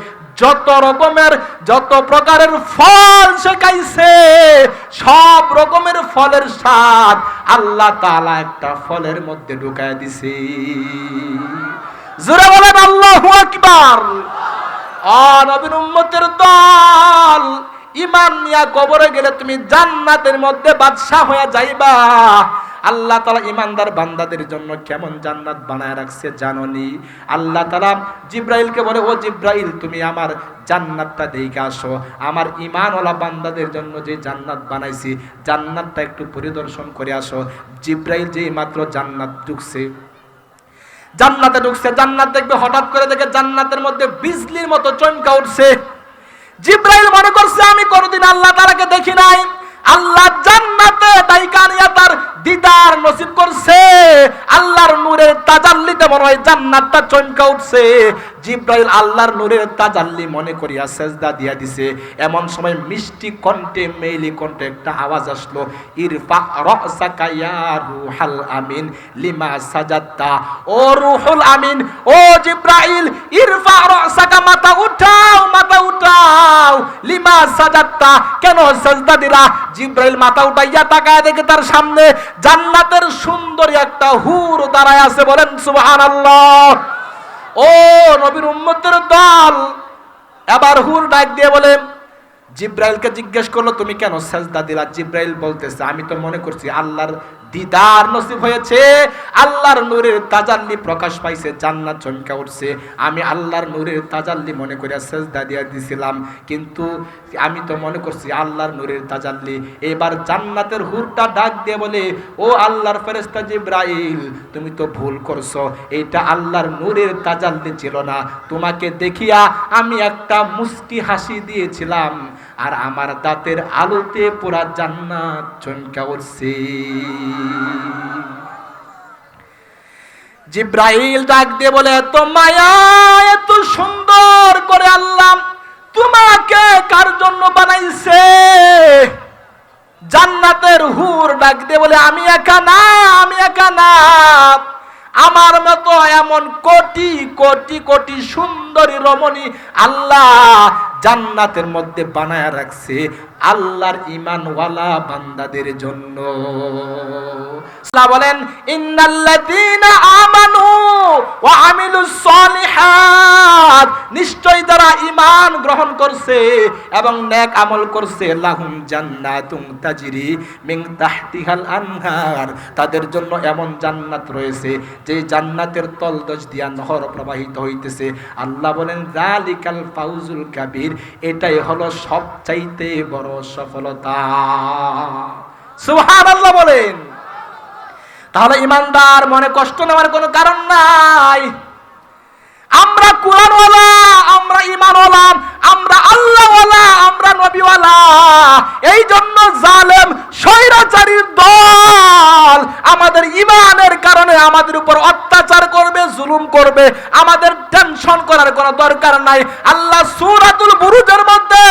যত প্রকারের ফল সে খাইছে, সব রকমের ফলের স্বাদ আল্লাহ তাআলা একটা ফলের মধ্যে ঢুকায় দিছে। জোরে বলেন আল্লাহু আকবার। নবীর উম্মতের দল, ঈমান নিয়া কবরে গেলে তুমি জান্নাতের মধ্যে বাদশা হয়ে যাইবা। আল্লাহ তাআলা ঈমানদার বান্দাদের জন্য কেমন জান্নাত বানায় রাখছে জানোনি? আল্লাহ তাআলা জিবরাইলকে বলে, ও জিবরাইল, তুমি আমার জান্নাতটা দেখে আসো, আমার ঈমানওয়ালা বান্দাদের জন্য যে জান্নাত বানাইছি, জান্নাতটা একটু পরিদর্শন করে আসো। জিবরাইল যেই মাত্র জান্নাতে ঢুকছে, জান্নাত দেখবে, হঠাৎ করে দেখে জান্নাতের মধ্যে বিজলির মতো চমকা উঠছে। জিবরাইল মনে করছে আমি কোনদিন আল্লাহ তাআলাকে দেখি নাই, আল্লাহ জান্নাতে ডাইকা নিয়া তার দিদার নসিব করছে, আল্লাহর নূরের তাজাল্লিতে মনে হয় জান্নাতটা চমকা উঠছে। জিবরাইল আল্লাহর নূরের তাজাল্লি মনে করিয়া সেজদা দিয়া দিছে। এমন সময় মিষ্টি কণ্ঠে, মেইলি কণ্ঠে একটা আওয়াজ আসলো, ইরফা রাসাকা ইয়া রূহুল আমিন লিমা সাজাদতা। ও রূহুল আমিন, ও জিবরাইল, ইরফা রাসাকা, মাথা উঠাও, মাথা উঠাও, লিমা সাজাদতা, কেন সেজদা দিলা? জিবরাইল মাথা উঠাইয়া তাকায় দেখে তার সামনে জান্নাতের সুন্দরী একটা হুর দাঁড়ায় আছে। বলেন সুবহানাল্লাহ। ও নবীর উম্মতের দল, এবার হুর ডাক দিয়ে বলে, জিবরাইলকে জিজ্ঞেস করলো, তুমি কেন সেজদা দিলা? জিবরাইল বলতেছে, আমি তো মনে করছি আল্লাহর দিদার নসিব হয়েছে, আল্লাহর নূরের তাজাল্লি প্রকাশ পাইছে, জান্নাত চমকে উঠছে, আমি আল্লাহর নূরের তাজাল্লি মনে করে সেজদা দিয়ে দিছিলাম, কিন্তু আমি তো মনে করছি আল্লাহর নূরের তাজাল্লি। এবার জান্নাতের হুরটা ডাক দিয়ে বলে, ও আল্লাহর ফেরেশতা জিবরাইল, তুমি তো ভুল করছো, এটা আল্লাহর নূরের তাজাল্লি ছিল না, তোমাকে দেখিয়া আমি একটা মুস্কি হাসি দিয়েছিলাম, আর আমার দাঁতের আলোতে পুরা জান্নাত চমকে উঠছে। জিবরাইল ডাক দিয়ে বলে, এত মায়া, এত সুন্দর করে আল্লাহ তোমাকে কার জন্য বানাইছে? জান্নাতের হুর ডাক দিয়ে বলে, আমি একা না, আমি একা না, আমার মতো এমন কোটি কোটি কোটি সুন্দরী রমণী আল্লাহ জান্নাতের মধ্যে বানায় রাখছে আল্লাহর ঈমানওয়ালা বান্দাদের জন্য। আল্লাহ বলেন, ইন্নাল্লাযীনা আমানু ওয়া আমিলুস সালিহাত, নিশ্চয় যারা ঈমান গ্রহণ করছে এবং নেক আমল করছে, লাহুম জান্নাতুন তাজরি মিন তাহতিহাল আনহার, তাদের জন্য এমন জান্নাত রয়েছে যে জান্নাতের তলদেশ দিয়া নহর প্রবাহিত হইতেছে। আল্লাহ বলেন, যালিকাল ফাউজুল কাবীর, এটাই হলো সবচাইতে বড় সফলতা। সুবহানাল্লাহ বলেন। তাহলে ইমানদার মনে কষ্ট নেওয়ার কোনো কারণ নাই। আমরা কুরআনওয়ালা, আমরা ঈমানওয়ালা, আমরা আল্লাহওয়ালা, আমরা নবীওয়ালা। এই জন্য জালেম স্বৈরাচারীর দল আমাদের ঈমানের কারণে আমাদের উপর অত্যাচার করবে, জুলুম করবে, আমাদের টেনশন করার কোনো দরকার নাই। আল্লাহ সূরাতুল বুরুজের মধ্যে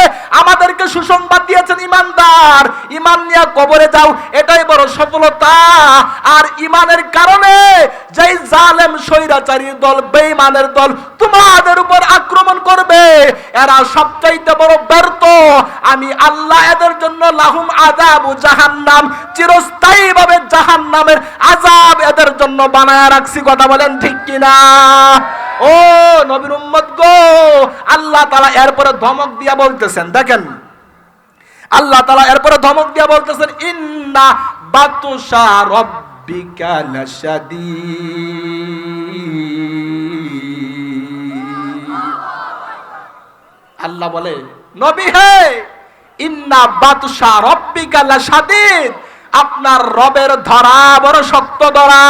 আমাদেরকে সুসংবাদ দিয়েছেন, ঈমানদার, ঈমান নিয়ে কবরে যাও, এটাই বড় সফলতা। আর ঈমানের কারণে যেই জালেম স্বৈরাচারীর দল, বেঈমানের দল তোমাদের উপর আক্রমণ করবে, এরা সবচাইতে বড় ব্যর্থ। আমি আল্লাহ এদের জন্য লাহুম আযাবু জাহান্নাম, চিরস্থায়ীভাবে জাহান্নামের আযাব এদের জন্য বানায় রাখছি। কথা বলেন ঠিক কিনা? ও নবীর উম্মত গো, আল্লাহ তাআলা এরপরে ধমক দিয়া বলতেছেন, দেখেন আল্লাহ তাআলা এরপরে ধমক দিয়া বলতেছেন, ইন্না বাতুশা রাব্বিকা লাশাদীদ। আল্লাহ বলে, নবী হে, ইন্না বাতশা রাব্বিকা লাশাদীদ, আপনার রবের ধরা বড় শক্ত ধরা।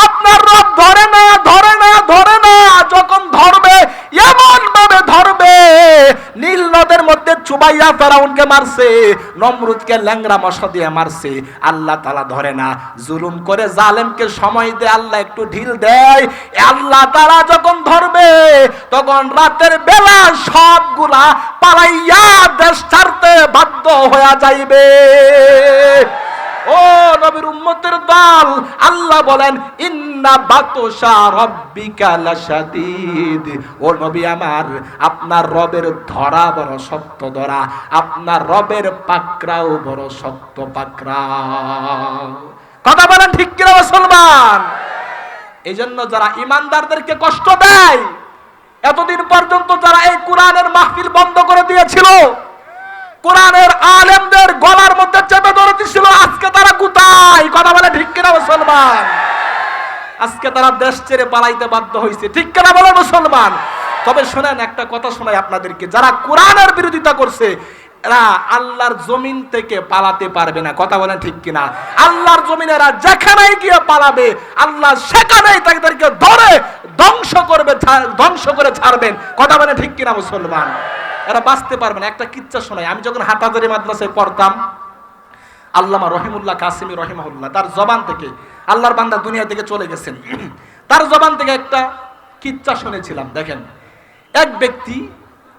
আপনার রব ধরে না, ধরে না, ধরে না। যখন ধরবে এমন ভাবে ধরবে, নীল নদের মধ্যে চুবাইয়া ফেরাউনকে মারছে, নমরুদকে ল্যাংড়া মশা দিয়ে মারছে। আল্লাহ তাআলা ধরে না, জুলুম করে জালেমকে সময় দেয়, আল্লাহ একটু ঢিল দেয়। আল্লাহ তাআলা যখন ধরবে, তখন রাতের বেলা সবগুলা পালাইয়া দেশ ছাড়তে বাধ্য হয়ে যাইবে। ও নবীর উম্মতের দল, আল্লাহ বলেন, ইন্না বাতশা রাব্বিকা লাশাদীদ। ও নবী আমার, আপনার রবের ধরা বড় শক্ত ধরা, আপনার রবের পাকড়াও বড় শক্ত পাকড়াও। কথা বলেন ঠিক কিনা মুসলমান? এই জন্য যারা ইমানদারদেরকে কষ্ট দেয়, এতদিন পর্যন্ত যারা এই কোরআনের মাহফিল বন্ধ করে দিয়েছিল, কোরআনের আলেমদের গলার মধ্যে চেপে ধরে দিছিল, আজকে তারা কোথায়? কথা বলে ঠিক কিনা মুসলমান? আজকে তারা দেশ ছেড়ে পালাইতে বাধ্য হয়েছে, ঠিক কিনা বলে মুসলমান? তবে শোনেন, একটা কথা শোনাই আপনাদেরকে, যারা কোরআনের বিরোধিতা করছে এরা আল্লাহর জমিন থেকে পালাতে পারবে না। কথা বলেন ঠিক কিনা? আল্লাহর জমিনে এরা যেখানেই গিয়ে পালাবে, আল্লাহ সেখানেই তাদেরকে ধরে ধ্বংস করবে, ধ্বংস করে ছাড়বেন। কথা বলেন ঠিক কিনা মুসলমান? এরা বাঁচতে পারবে না। একটা কিচ্ছা শোনাই। আমি যখন হাটাজারি মাদ্রাসায় পড়তাম, আল্লামা রহিমুল্লাহ কাসিমি রহিমাহুল্লাহ, তার জবান থেকে, আল্লাহর বান্দা দুনিয়া থেকে চলে গেছেন, তার জবান থেকে একটা কিচ্ছা শুনেছিলাম। দেখেন, এক ব্যক্তি,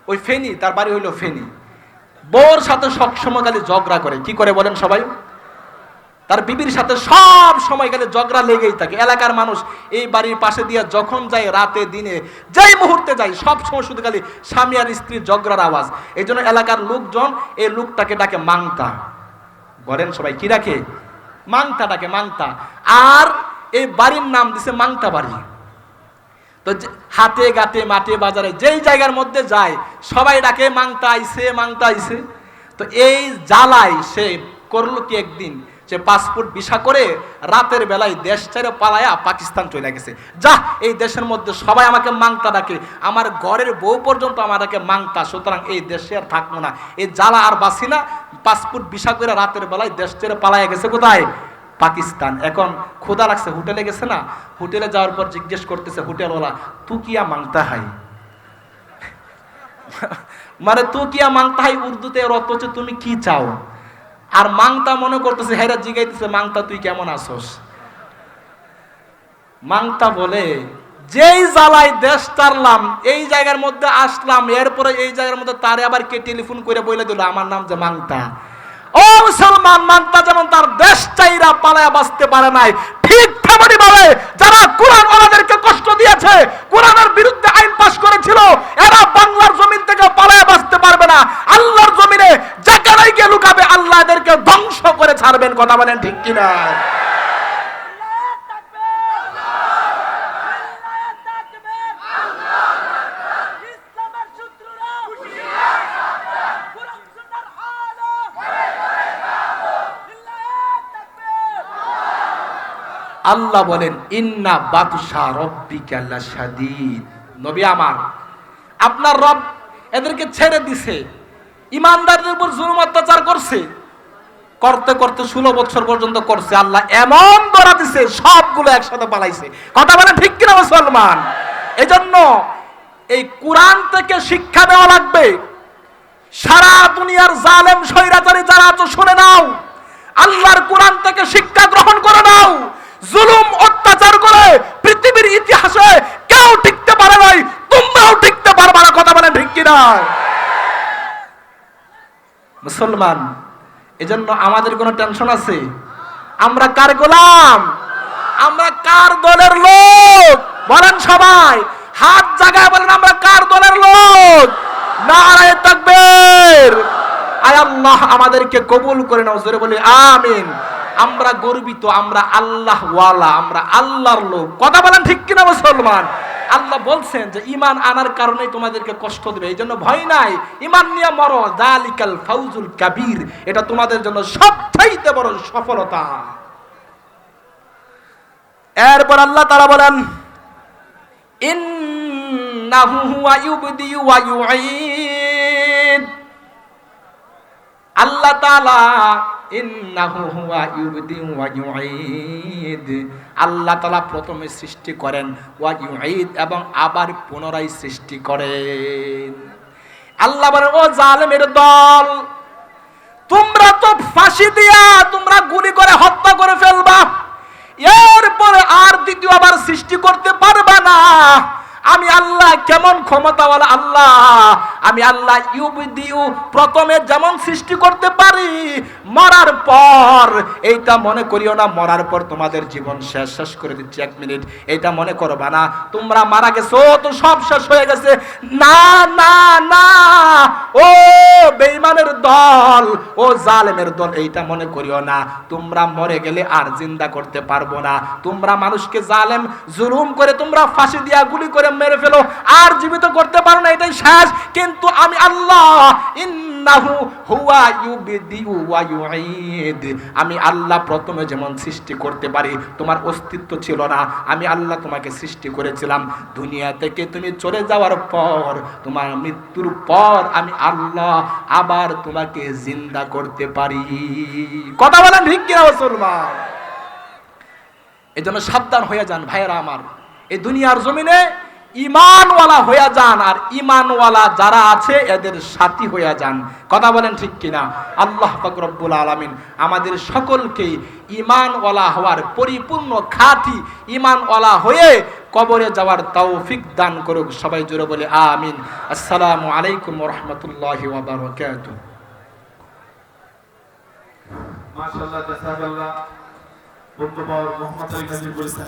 ওই ফেনী, তার বাড়ি হইল ফেনী, বউর সাথে সবসময় খালি ঝগড়া করে। কি করে বলেন সবাই? তার বিবির সাথে সব সময় খালি ঝগড়া লেগেই থাকে। এলাকার মানুষ এই বাড়ির পাশে দিয়ে যখন যায়, রাতে দিনে যেই মুহূর্তে যায়, সব সময় শুধু খালি স্বামী আর স্ত্রীর ঝগড়ার আওয়াজ। এই জন্য এলাকার লোকজন এই লোকটাকে ডাকে মাংতা। বলেন সবাই, কি ডাকে? মাংতা ডাকে, মাংতা। আর এই বাড়ির নাম দিছে মাংতা বাড়ি। তো হাতে গাতে মাঠে বাজারে যেই জায়গার মধ্যে যায়, সবাই ডাকে মাংতা আইছে, মাংতা আইছে। তো এই জ্বালায় সে করলো কি, একদিন সে পাসপোর্ট ভিসা করে রাতের বেলায় দেশ ছেড়ে পালায়া পাকিস্তান চলে গেছে। যা, এই দেশের মধ্যে সবাই আমাকে মাংতা ডাকে, আমার ঘরের বউ পর্যন্ত আমাকে মাংতা, সুতরাং এই দেশে আর থাকবো না, এই জ্বালা আর বাসি না। পাসপোর্ট ভিসা করে রাতের বেলায় দেশ ছেড়ে পালায়া গেছে কোথায়? পাকিস্তান। এখন ক্ষুধা লাগছে, হোটেলে গেছে না, হোটেলে যাওয়ার পর জিজ্ঞেস করতেছে হোটেলওয়ালা, তু কিয়া মাংতা হাই? মানে তু কিয়া মাংতা হাই উর্দুতে এর অর্থ হচ্ছে তুমি কি চাও। আর মাংতা মনে করতেছে, হেরা জিগাইতেছে, মাংতা তুই কেমন আছোস? মাংতা বলে, যেই জ্বালায় দেশ ছাড়লাম, এই জায়গার মধ্যে আসলাম, এরপরে এই জায়গার মধ্যে তারে আবার কে টেলিফোন করে বলে দিল আমার নাম যে মাংতা। ও মুসলমান, মাংতা যেমন তার দেশ চাইরা পালায়া বাঁচতে পারে নাই, ঠিক তেমনি ভাবে যারা কোরআন ওনাদেরকে কষ্ট দিয়েছে, কোরআনের বিরুদ্ধে আইন পাশ করেছিল, এরা বাংলার জমিন থেকে পালায়া বাঁচতে পারবে না। আল্লাহর জমিনে যেখানেই গিয়ে লুকাবে, আল্লাহ এদেরকে ধ্বংস করে ছাড়বেন। কথা বলেন ঠিক কিনা? আল্লাহ বলেন, ইন্না বাতশা রাব্বিকা লাশাদীদ। নবী আমার, আপনার রব এদেরকে ছেড়ে দিছে, ইমানদারদের উপর জুলুম অত্যাচার করছে, করতে করতে 16 বছর পর্যন্ত করছে। আল্লাহ এমন ধরা দিছে, সবগুলো একসাথে পালাইছে। কথা বলে ঠিক কিনা মুসলমান? এজন্য এই কোরআন থেকে শিক্ষা দেওয়া লাগবে। সারা দুনিয়ার জালেম স্বৈরাচারী যারা আছো, শুনে নাও, আল্লাহর কোরআন থেকে শিক্ষা গ্রহণ করে নাও। জুলুম অত্যাচার করে পৃথিবীর ইতিহাসে কেউ টিকতে পারে নাই, তোমরাও টিকতে পারবে না। কথা বলেন ঠিক কিনা মুসলমান? এজন্য আমাদের কোনো টেনশন আছে? আমরা কার গোলাম? আমরা কার দলের লোক? বলেন সবাই, হাত জায়গায় বলেন, আমরা কার দলের লোক? নারায়ে তাকবীর। আয় আল্লাহ আমাদেরকে কবুল করে নাও, জোরে বলি আমিন। আমরা গর্বিত, আমরা আল্লাহ ওয়ালা, আমরা আল্লাহর লোক। কথা বলেন ঠিক কিনা মুসলমান? আল্লাহ বলছেন যে ঈমান আনার কারণে তোমাদেরকে কষ্ট দেবে, এই জন্য ভয় নাই, ঈমান নিয়ে মরো, যালিকাল ফাউজুল কাবীর, এটা তোমাদের জন্য সবচাইতে বড় সফলতা। এরপর আল্লাহ তাআলা বলেন ইন্নাহু হুয়া ইউবদি ওয়া ইউঈদ। আল্লাহ তাআলা ইন্নাহু হুয়া ইউবদি ওয়া ইউঈদ, আল্লাহ তাআলা প্রথমে সৃষ্টি করেন, ওয়া ইউঈদ এবং আবার পুনরায় সৃষ্টি করেন। আল্লাহ বলেন ও জালেমের দল, তোমরা তো ফাঁসি দিয়া তোমরা গুলি করে হত্যা করে ফেলবা, এরপরে আর দ্বিতীয়বার সৃষ্টি করতে পারবা না। আমি আল্লাহ কেমন ক্ষমতাওয়ালা আল্লাহ, আমি আল্লাহ ইউবদিউ প্রথমে যেমন সৃষ্টি করতে পারি, মরার পর এইটা মনে করিও না মরার পর তোমাদের জীবন শেষ করে দিচ্ছি 1 মিনিট, এইটা মনে করবা না তোমরা মারা গেছো তো সব শেষ হয়ে গেছে। না না না, ও বেঈমানের দল, ও জালেমের দল, এইটা মনে করিও না তোমরা মরে গেলে আর জিন্দা করতে পারবো না। তোমরা মানুষকে জালেম জুলুম করে তোমরা ফাঁসি দিয়া গুলি করে মেরে ফেলো, আর জীবিত করতে পারো না, এটাই শেষ। কিন্তু আমি আল্লাহ ইন্নাহু হুয়া ইউবদিউ ওয়া ইউঈদ, আমি আল্লাহ প্রথমে যেমন সৃষ্টি করতে পারি, তোমার অস্তিত্ব ছিল না, আমি আল্লাহ তোমাকে সৃষ্টি করেছিলাম, দুনিয়া থেকে তুমি চলে যাওয়ার পর তোমার মৃত্যুর পর আমি আল্লাহ আবার তোমাকে জিন্দা করতে পারি। কথা বলেন ঠিক কিনা মুসলমান? এজন্য সাবধান হয়ে যান ভাইয়েরা আমার, এই দুনিয়ার জমিনে ঈমানওয়ালা হয়ে যান, আর ঈমানওয়ালা যারা আছে এদের সাথী হয়ে যান। কথা বলেন ঠিক কিনা? আল্লাহ পাক রব্বুল আলামিন আমাদের সকলকে ঈমানওয়ালা হওয়ার, পরিপূর্ণ খাঁটি ঈমানওয়ালা হয়ে কবরে যাওয়ার তৌফিক দান করুক। সবাই জোরে বলে আমিন। আসসালামু আলাইকুম ওয়া রাহমাতুল্লাহি ওয়া বারাকাতুহু। মাশাআল্লাহ, জাযাকাল্লাহ। বন্ধুবর মোহাম্মদ আলী নবী বলেছেন